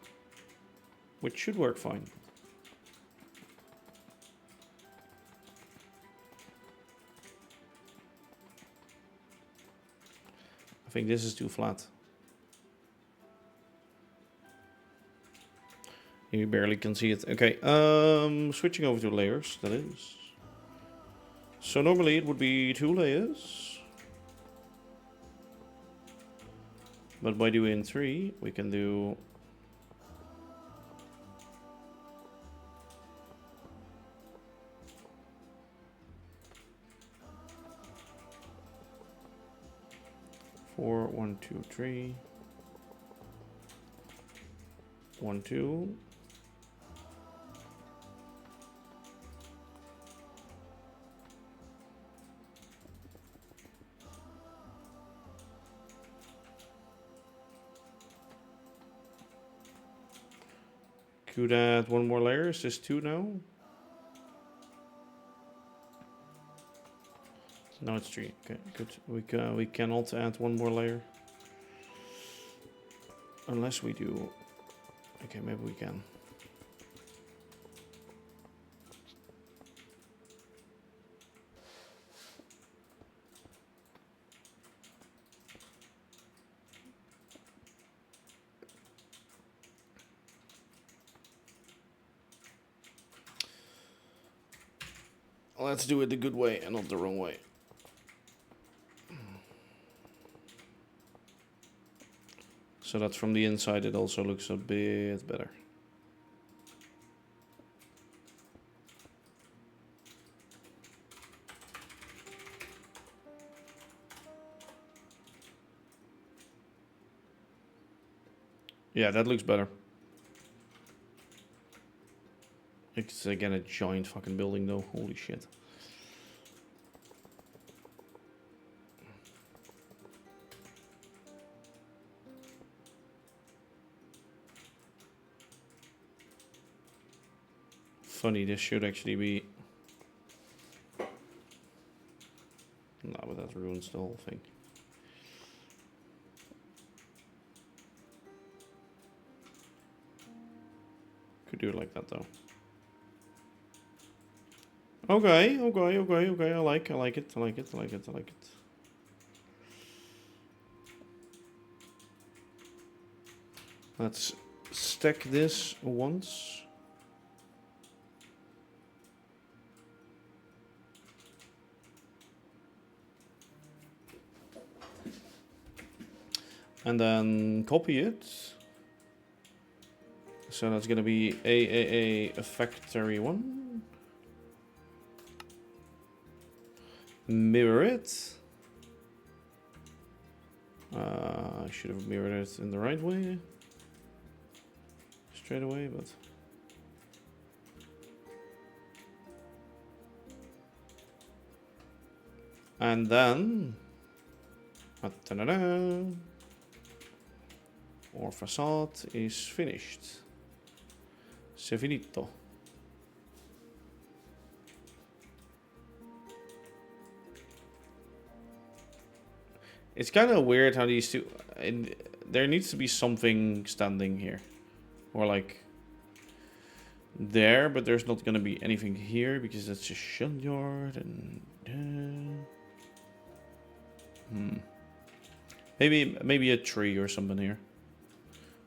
which should work fine. I think this is too flat. You barely can see it. Okay, switching over to layers, that is. So normally it would be 2 layers. But by doing 3, we can do... Four, 1, 2, 3. 1, 2. Could add 1 more layer. Is this 2 now? No, it's 3. Okay, good. We cannot add 1 more layer. Unless we do... Okay, maybe we can. let's do it the good way and not the wrong way. So that from the inside it also looks a bit better. Yeah, that looks better. It's again a giant fucking building though, holy shit. Funny, this should actually be... No, but that ruins the whole thing. Could do it like that though. Okay, I like it. Let's stack this once. And then copy it. So that's gonna be a factory one. Mirror it. I should have mirrored it in the right way. Straight away, but... And then... Our facade is finished. Se finito. It's kind of weird how these two... there needs to be something standing here. Or like... there, but there's not going to be anything here because it's a shipyard and... Maybe a tree or something here.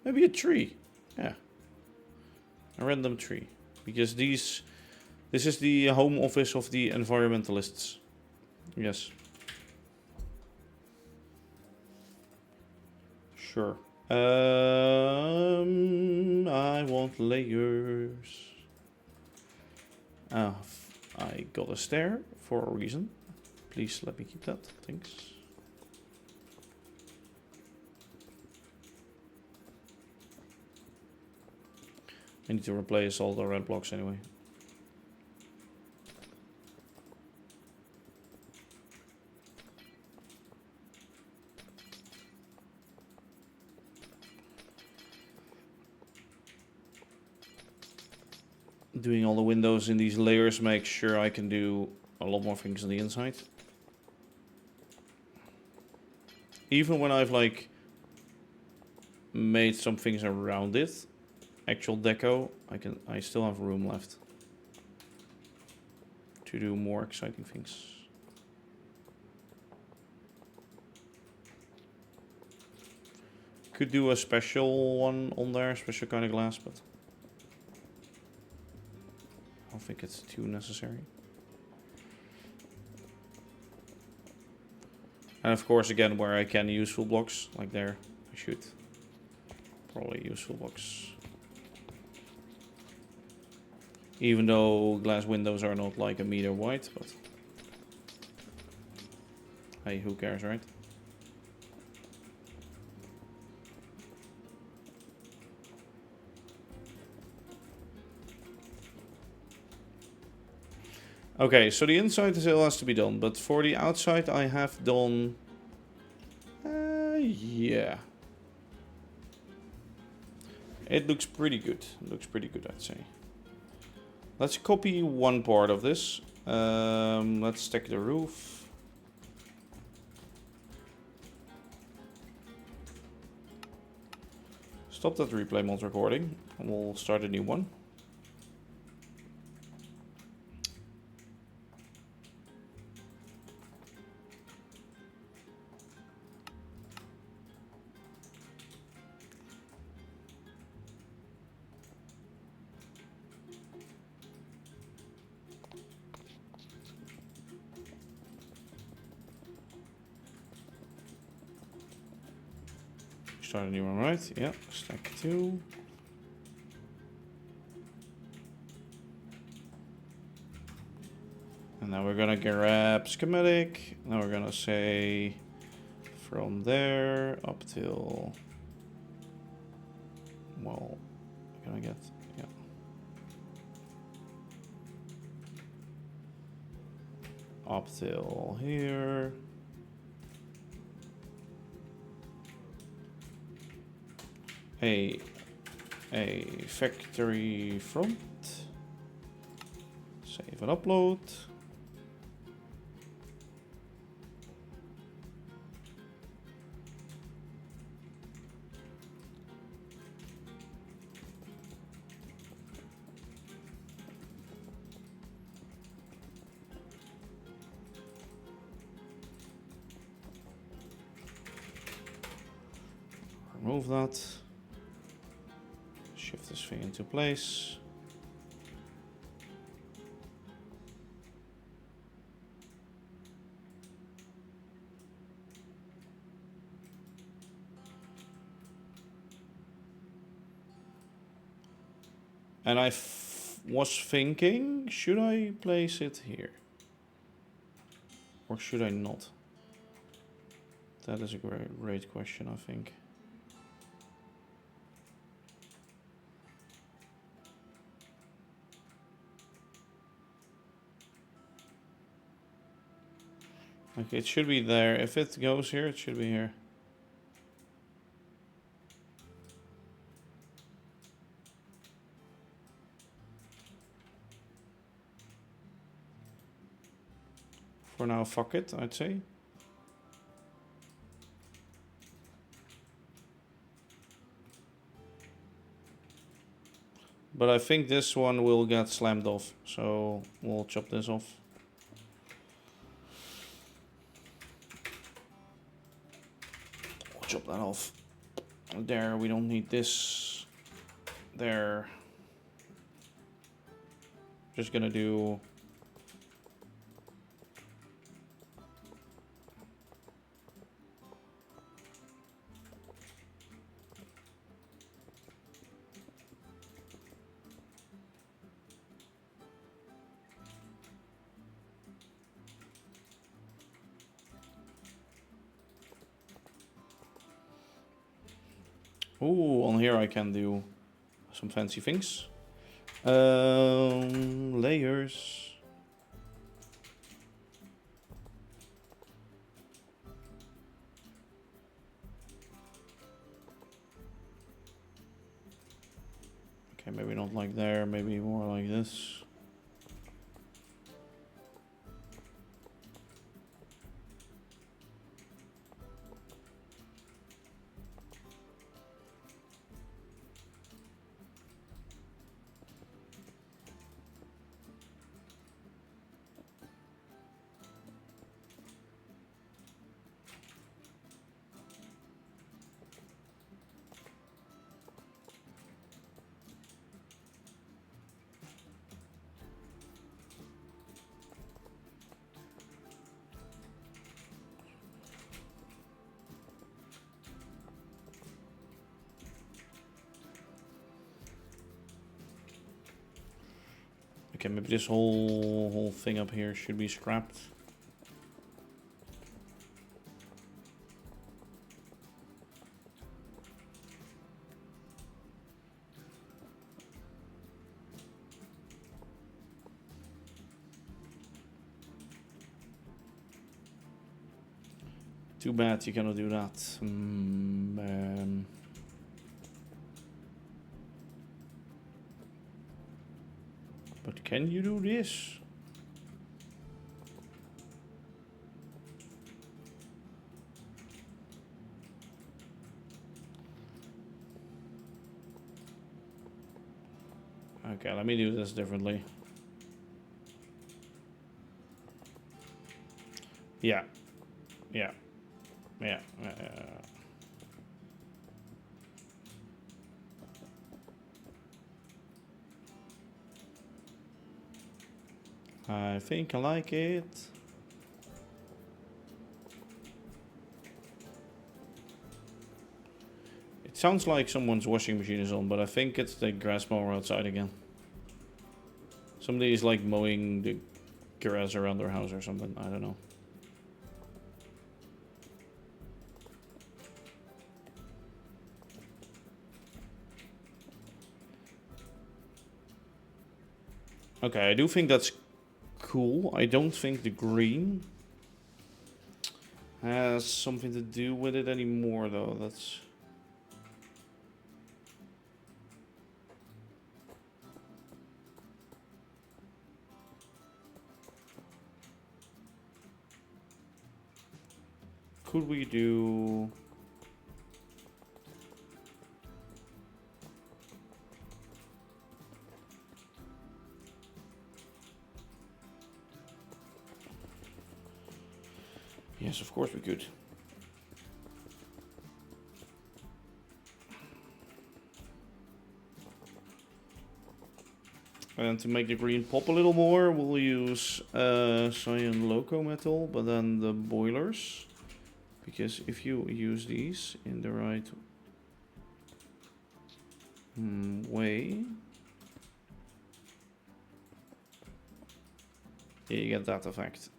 Maybe a tree. Yeah. A random tree. Because this is the home office of the environmentalists. Yes. Sure. I want layers. I got a stair for a reason. Please let me keep that. Thanks. I need to replace all the red blocks anyway. Doing all the windows in these layers makes sure I can do a lot more things on the inside. Even when I've like made some things around it, actual deco, I still have room left to do more exciting things. Could do a special one on there, special kind of glass, but I don't think it's too necessary. And of course, again, where I can use full blocks, like there, I should probably use full blocks. Even though glass windows are not like a meter wide, but hey, who cares, right? Okay, so the inside still has to be done, but for the outside I have done... yeah. It looks pretty good. It looks pretty good, I'd say. Let's copy one part of this. Let's stack the roof. Stop that replay mod recording, and we'll start a new one. start a new one, right? Yeah, stack 2. And now we're gonna grab schematic. Now we're gonna say from there up till, well, we're gonna get, yeah. Up till here. A factory front. Save and upload. Remove that. Shift this thing into place. And I was thinking, should I place it here? Or should I not? That is a great question, I think. Okay, it should be there. If it goes here, it should be here. For now, fuck it, I'd say. But I think this one will get slammed off, so we'll chop this off. We'll chop that off. There, we don't need this. There. Just gonna do... Ooh, on here I can do some fancy things. Layers. Okay, maybe not like there, maybe more like this. Okay, maybe this whole thing up here should be scrapped. Too bad you cannot do that. But can you do this? Okay, let me do this differently. Yeah. Yeah. Yeah. I think I like it. sounds like someone's washing machine is on, but I think it's the grass mower outside again. Somebody's like mowing the grass around their house or something. I don't know. Okay, I do think that's cool. I don't think the green has something to do with it anymore, though. That's... Could we do... Yes, of course we could. And to make the green pop a little more, we'll use cyan loco metal, but then the boilers. Because if you use these in the right way, yeah, you get that effect.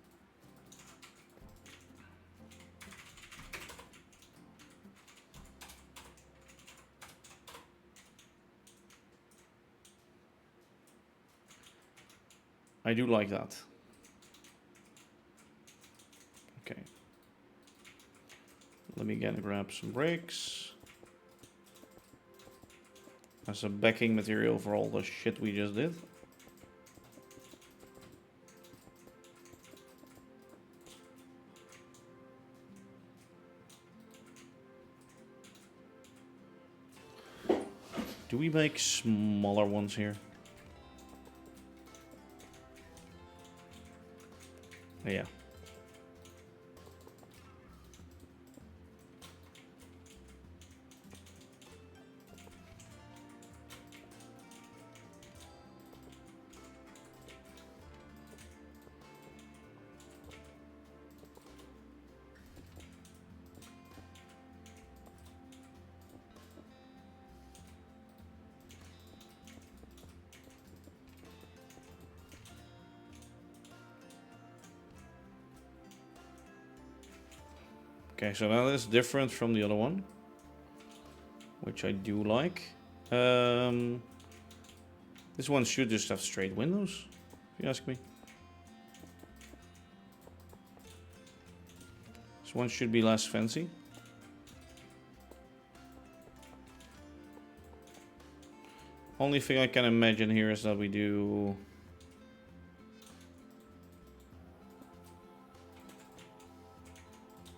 I do like that. Okay. Let me again grab some bricks. As a backing material for all the shit we just did. Do we make smaller ones here? Yeah. Okay, so that is different from the other one, which I do like. This one should just have straight windows, if you ask me. This one should be less fancy. Only thing I can imagine here is that we do...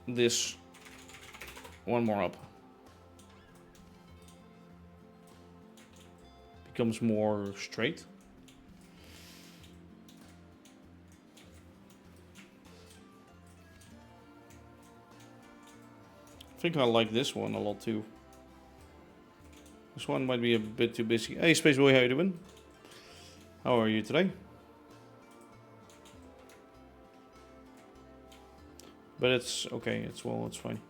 this one more up. Becomes more straight. I think I like this one a lot too. This one might be a bit too busy. Hey Space Boy, how you doing? How are you today? But it's okay, it's fine.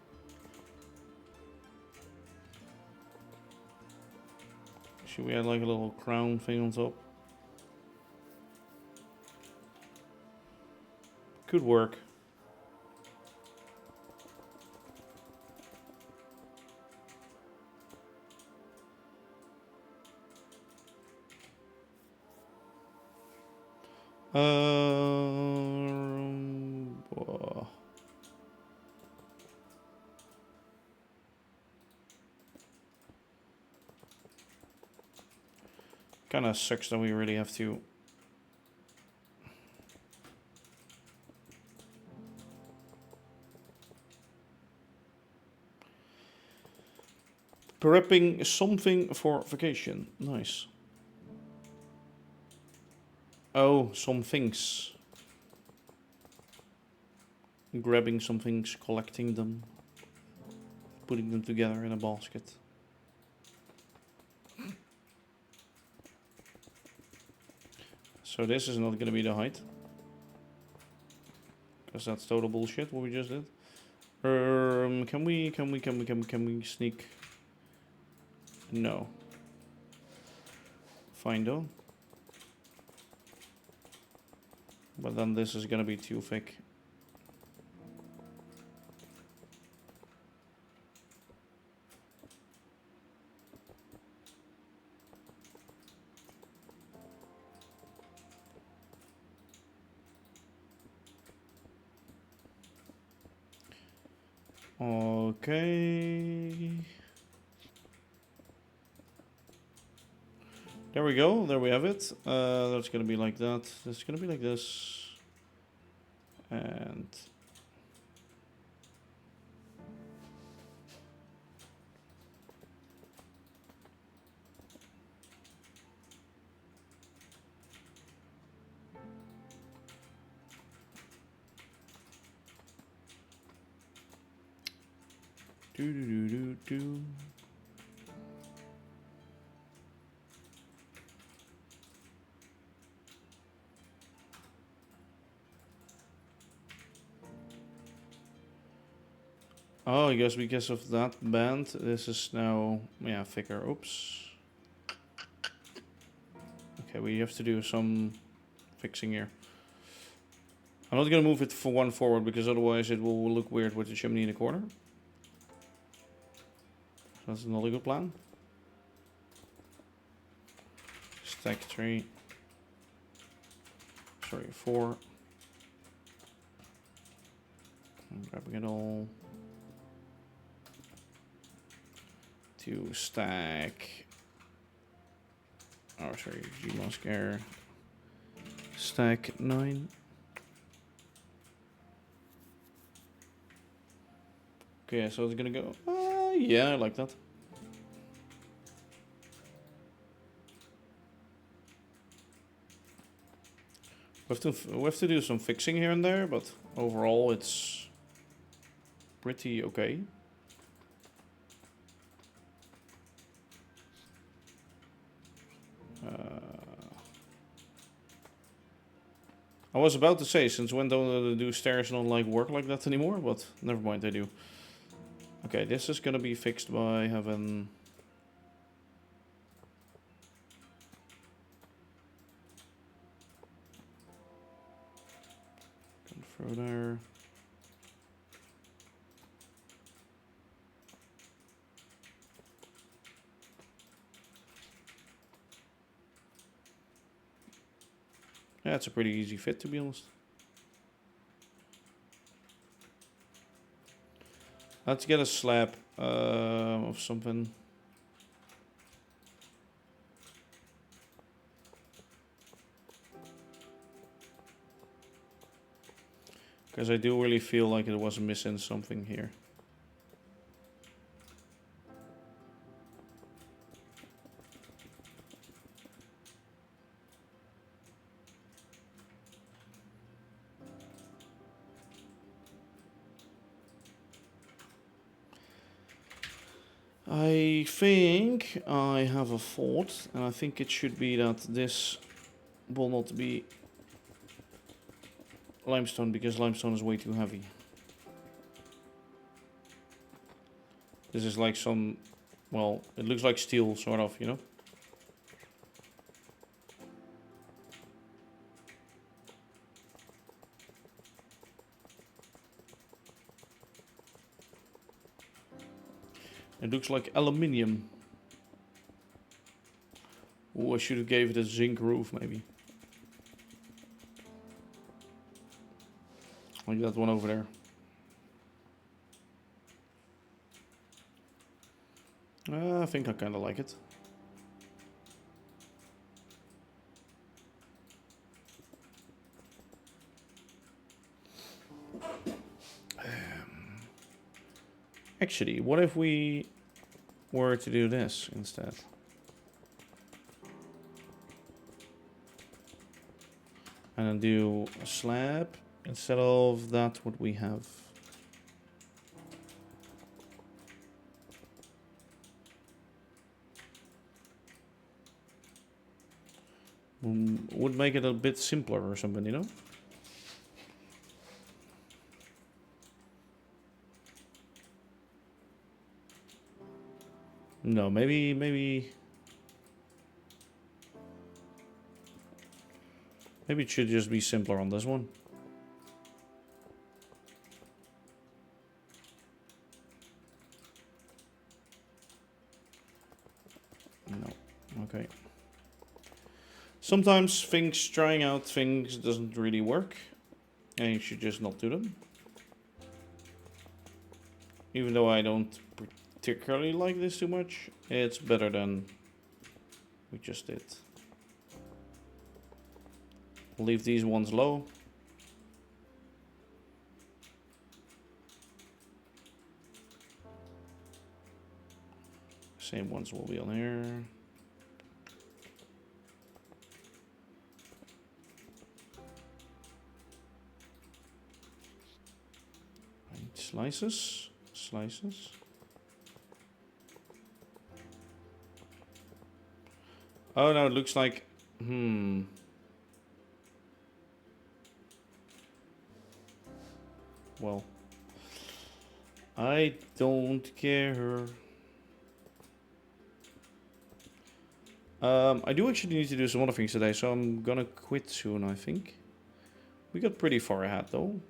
Should we add like a little crown thing on top? Could work. Kind of sucks that we really have to prepping something for vacation. Nice. Oh, some things. Grabbing some things, collecting them, putting them together in a basket. So this is not going to be the height, because that's total bullshit what we just did. Can we sneak No. Fine though. But then this is gonna be too thick. Okay. There we go. There we have it. That's gonna be like that. That's gonna be like this. And do. Oh, I guess because of that band, this is now, yeah, thicker. Oops. Okay, we have to do some fixing here. I'm not gonna move it for one forward because otherwise it will look weird with the chimney in the corner. That's not a good plan. Stack 3. Sorry, 4. I'm grabbing it all. To stack. Oh, sorry, Gmask error. Stack 9. Okay, so it's gonna go. Yeah, I like that. We have to do some fixing here and there, but overall it's pretty okay. I was about to say, since when don't do stairs not like work like that anymore, but never mind, they do. Okay, this is gonna be fixed by having through there. Yeah, it's a pretty easy fit, to be honest. Let's get a slab of something. Because I do really feel like it was missing something here. I think I have a thought, and I think it should be that this will not be limestone, because limestone is way too heavy. This is like some, well, it looks like steel, sort of, you know? It looks like aluminium. Oh, I should have gave it a zinc roof, maybe. Like that one over there. I think I kind of like it. Actually, what if we were to do this instead? And then do a slab instead of that, what we have. Would make it a bit simpler or something, you know? No, maybe it should just be simpler on this one. No, okay. Sometimes trying out things doesn't really work, and you should just not do them. Even though I don't particularly like this too much, it's better than we just did. Leave these ones low. Same ones will be on here. Right, slices. Oh no, it looks like well, I don't care. I do actually need to do some other things today, so I'm gonna quit soon, I think. We got pretty far ahead, though.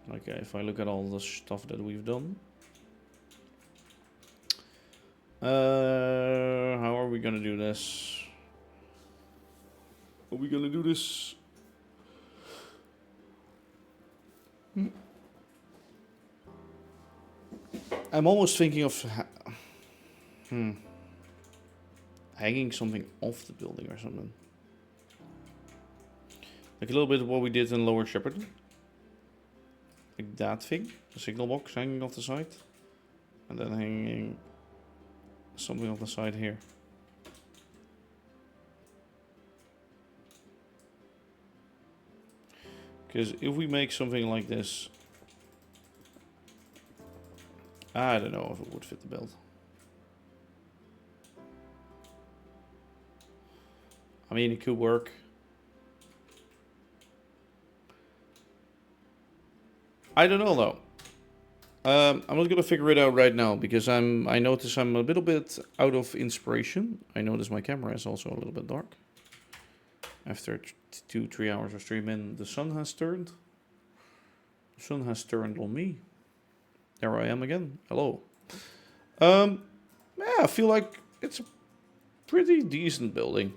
Like, if I look at all the stuff that we've done. How are we gonna do this? Are we gonna do this? I'm almost thinking of hanging something off the building or something. Like a little bit of what we did in Lower Shepherd. Like that thing. The signal box hanging off the side. And then hanging something off the side here. Because if we make something like this, I don't know if it would fit the build. I mean, it could work. I don't know though. I'm not gonna figure it out right now because I notice I'm a little bit out of inspiration. I notice my camera is also a little bit dark. After 2-3 hours of streaming, the sun has turned. The sun has turned on me. There I am again. Hello. Yeah, I feel like it's a pretty decent building.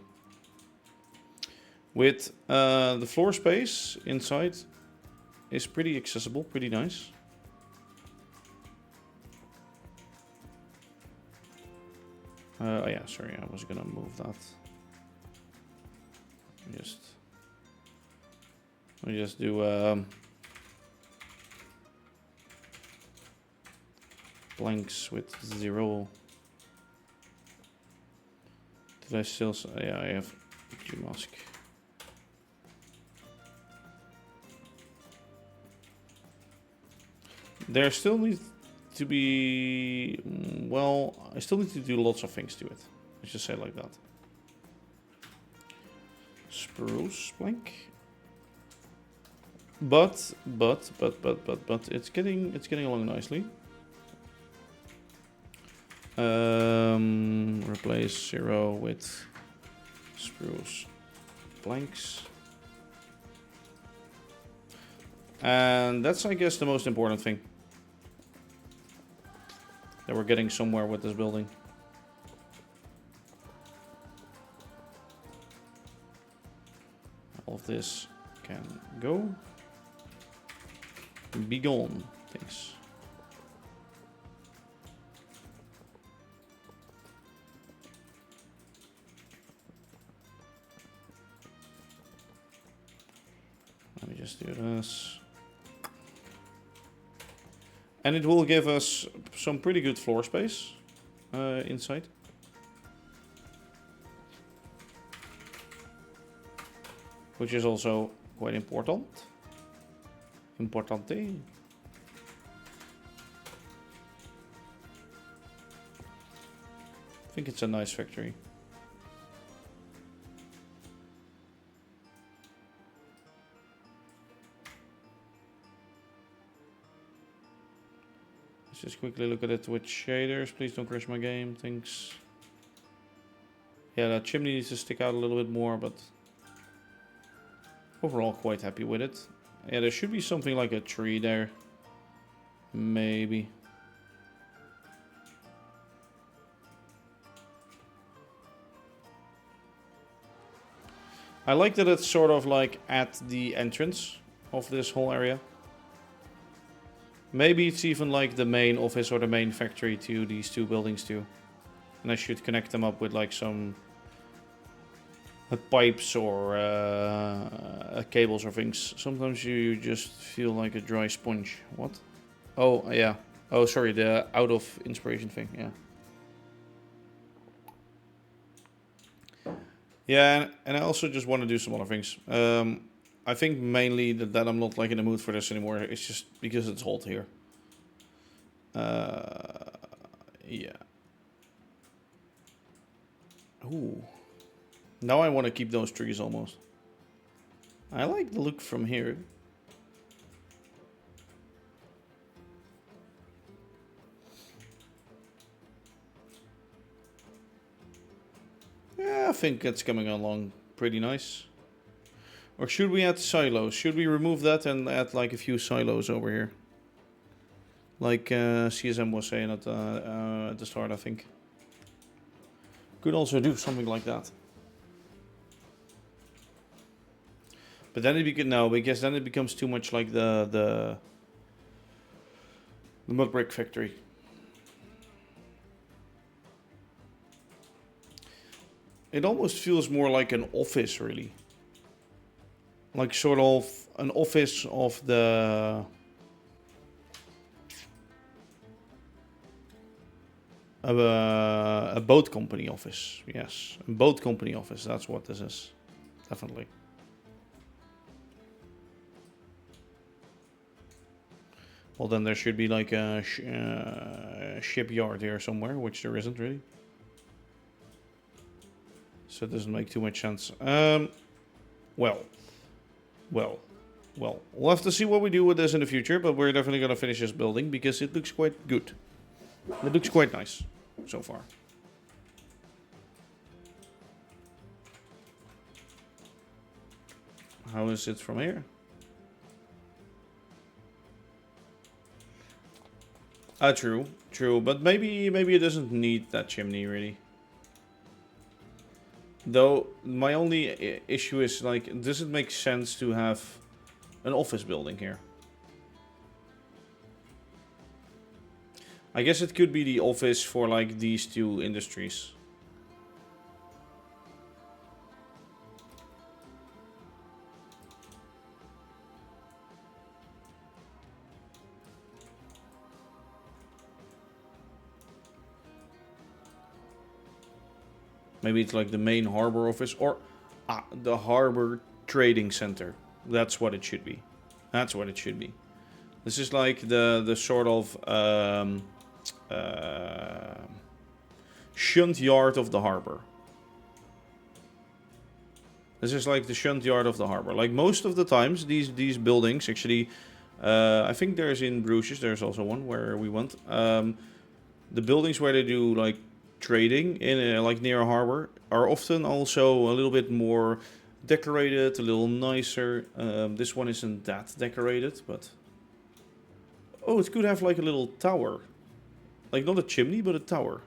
With the floor space inside is pretty accessible, pretty nice. Oh yeah, sorry, I was gonna move that. We just do blanks with 0. Did I still say? Yeah, I have G-mask. There still needs to be, well, I still need to do lots of things to it. Let's just say it like that. Spruce blank. But it's getting along nicely. Replace 0 with spruce blanks. And that's, I guess, the most important thing. That we're getting somewhere with this building. All of this can go. Be gone. Thanks. Let me just do this. And it will give us some pretty good floor space inside. Which is also quite important. Importante. I think it's a nice factory. Let's just quickly look at it with shaders. Please don't crash my game. Thanks. Yeah, that chimney needs to stick out a little bit more, but overall quite happy with it. Yeah, there should be something like a tree there. Maybe. I like that it's sort of like at the entrance of this whole area. Maybe it's even like the main office or the main factory to these two buildings too. And I should connect them up with like some pipes or cables or things. Sometimes you just feel like a dry sponge. What? Oh, yeah. Oh, sorry, the out of inspiration thing, yeah. Yeah, and I also just want to do some other things. I think mainly that I'm not like in the mood for this anymore. It's just because it's hot here. Yeah. Ooh. Now I want to keep those trees almost. I like the look from here. Yeah, I think it's coming along pretty nice. Or should we add silos? Should we remove that and add like a few silos over here? Like CSM was saying at the start, I think. Could also do something like that. But then because then it becomes too much like the mud brick factory. It almost feels more like an office, really. Like sort of an office of the... a boat company office, yes. A boat company office, that's what this is. Definitely. Well, then there should be like a shipyard here somewhere, which there isn't really. So it doesn't make too much sense. Well. We'll have to see what we do with this in the future, but we're definitely going to finish this building because it looks quite good. It looks quite nice so far. How is it from here? True, but maybe it doesn't need that chimney really. Though my only issue is like, does it make sense to have an office building here? I guess it could be the office for like these two industries. Maybe it's like the main harbor office or the harbor trading center. That's what it should be. That's what it should be. This is like the sort of shunt yard of the harbor. This is like the shunt yard of the harbor. Like most of the times, these buildings actually, I think there's in Bruges, there's also one where we went. The buildings where they do like trading in like near a harbor are often also a little bit more decorated, a little nicer. This one isn't that decorated, but oh, it could have like a little tower, like not a chimney but a tower.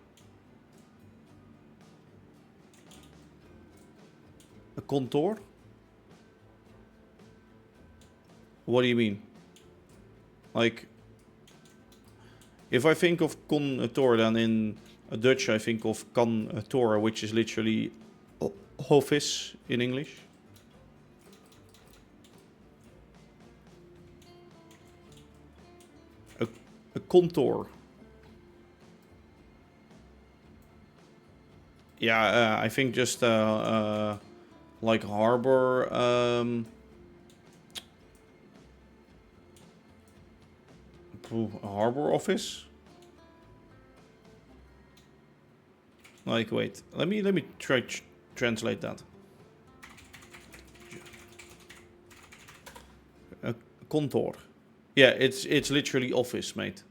A contour? What do you mean? Like, if I think of contour, then in Dutch I think of kantoor, which is literally office in English. A contour. Yeah, I think just like harbour. A harbour office. Like, wait, let me try translate that. A contour. Yeah, it's literally office, mate.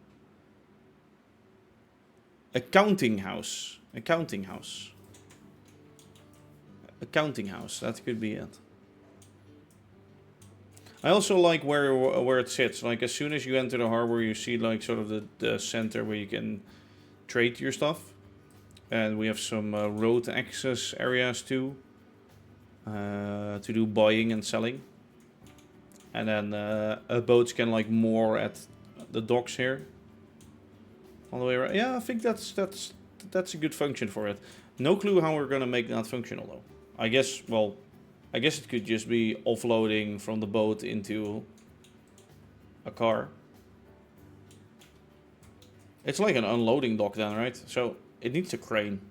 A counting house. A counting house. A counting house. That could be it. I also like where it sits. Like as soon as you enter the harbor, you see like sort of the center where you can trade your stuff. And we have some road access areas too. To do buying and selling. And then boats can like moor at the docks here. All the way around. Yeah, I think that's a good function for it. No clue how we're gonna make that functional though. I guess it could just be offloading from the boat into a car. It's like an unloading dock then, right? So it needs a crane.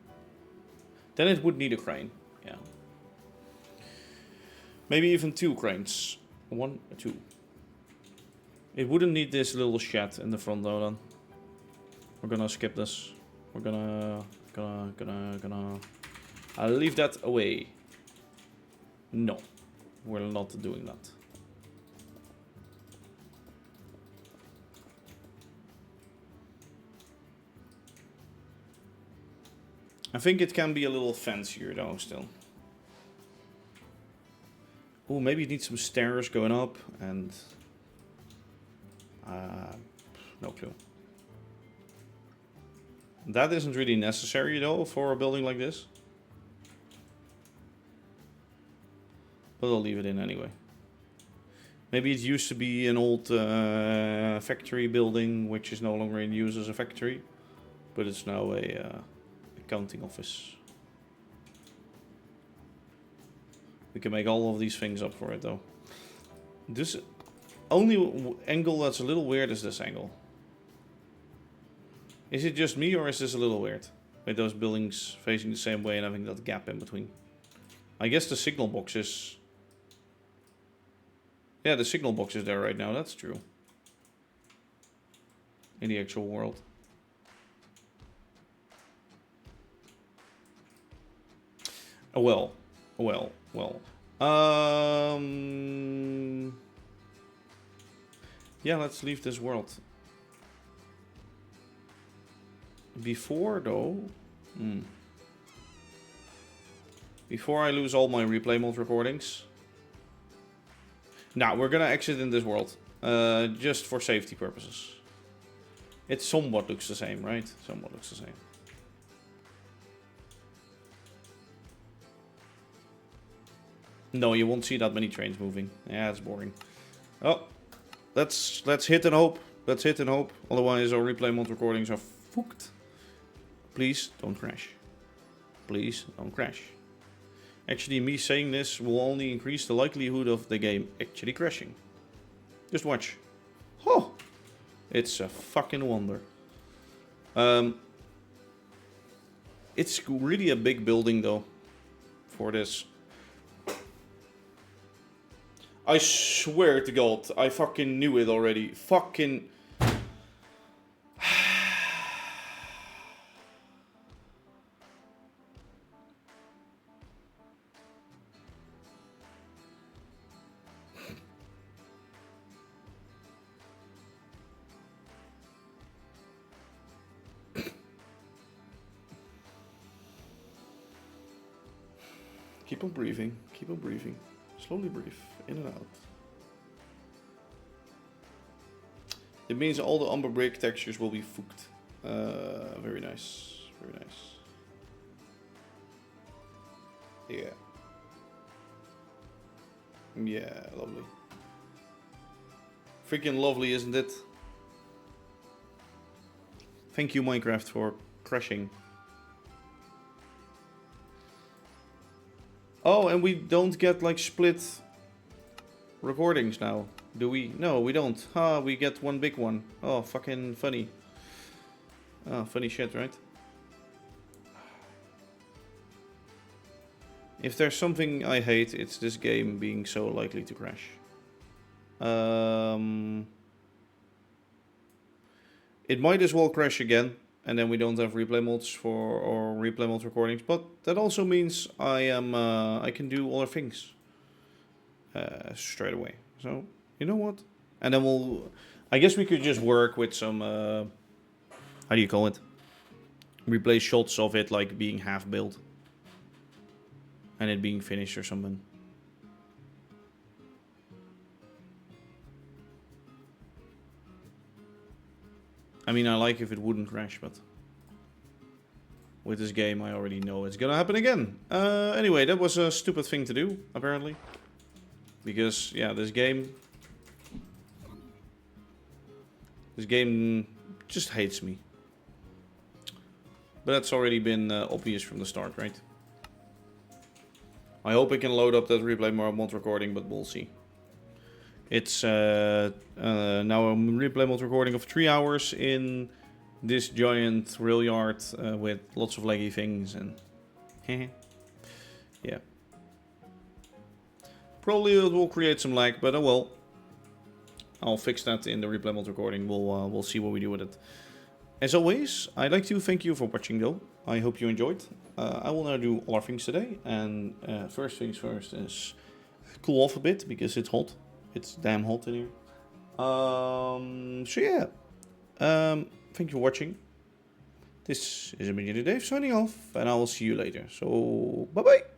Then it would need a crane, yeah. Maybe even 2 cranes. 1, 2. It wouldn't need this little shed in the front though then. We're gonna skip this. We're gonna I'll leave that away. No, we're not doing that. I think it can be a little fancier though still. Oh, maybe it needs some stairs going up and no clue. That isn't really necessary though for a building like this. But I'll leave it in anyway. Maybe it used to be an old factory building which is no longer in use as a factory. But it's now a accounting office. We can make all of these things up for it though. This only angle that's a little weird is this angle. Is it just me or is this a little weird? With those buildings facing the same way and having that gap in between. I guess the signal box is... Yeah, the signal box is there right now, that's true. In the actual world. Oh well. Well. Yeah, let's leave this world. Before though, before I lose all my replay mode recordings. Now we're gonna exit in this world, just for safety purposes. It somewhat looks the same, right? Somewhat looks the same. No, you won't see that many trains moving. Yeah, it's boring. Oh, let's hit and hope. Let's hit and hope. Otherwise, our replay mode recordings are fucked. Please don't crash. Please don't crash. Actually, me saying this will only increase the likelihood of the game actually crashing. Just watch. Oh, it's a fucking wonder. It's really a big building though. For this. I swear to God, I fucking knew it already. Fucking... Keep on breathing, keep on breathing. Slowly breathe, in and out. It means all the umber brick textures will be fucked. Very nice, very nice. Yeah. Yeah, lovely. Freaking lovely, isn't it? Thank you, Minecraft, for crashing. Oh, and we don't get like split recordings now, do we? No, we don't. Ha, we get one big one. Oh, fucking funny. Oh, funny shit, right? If there's something I hate, it's this game being so likely to crash. It might as well crash again. And then we don't have replay mods for or replay mod recordings, but that also means I can do other things straight away. So you know what? And then I guess we could just work with some how do you call it? replace shots of it like being half built and it being finished or something. I mean, I like if it wouldn't crash, but with this game I already know it's gonna happen again. Anyway, that was a stupid thing to do, apparently. Because, yeah, this game just hates me. But that's already been obvious from the start, right? I hope I can load up that replay mod recording, but we'll see. It's now a replay mod recording of 3 hours in this giant rail yard with lots of laggy things and yeah. Probably it will create some lag, but oh well. I'll fix that in the replay mod recording. We'll see what we do with it. As always, I'd like to thank you for watching though. I hope you enjoyed. I will now do all our things today, and first things first is cool off a bit because it's hot. It's damn hot in here. So yeah, thank you for watching. This is ImagineerDave signing off, and I will see you later. So bye bye.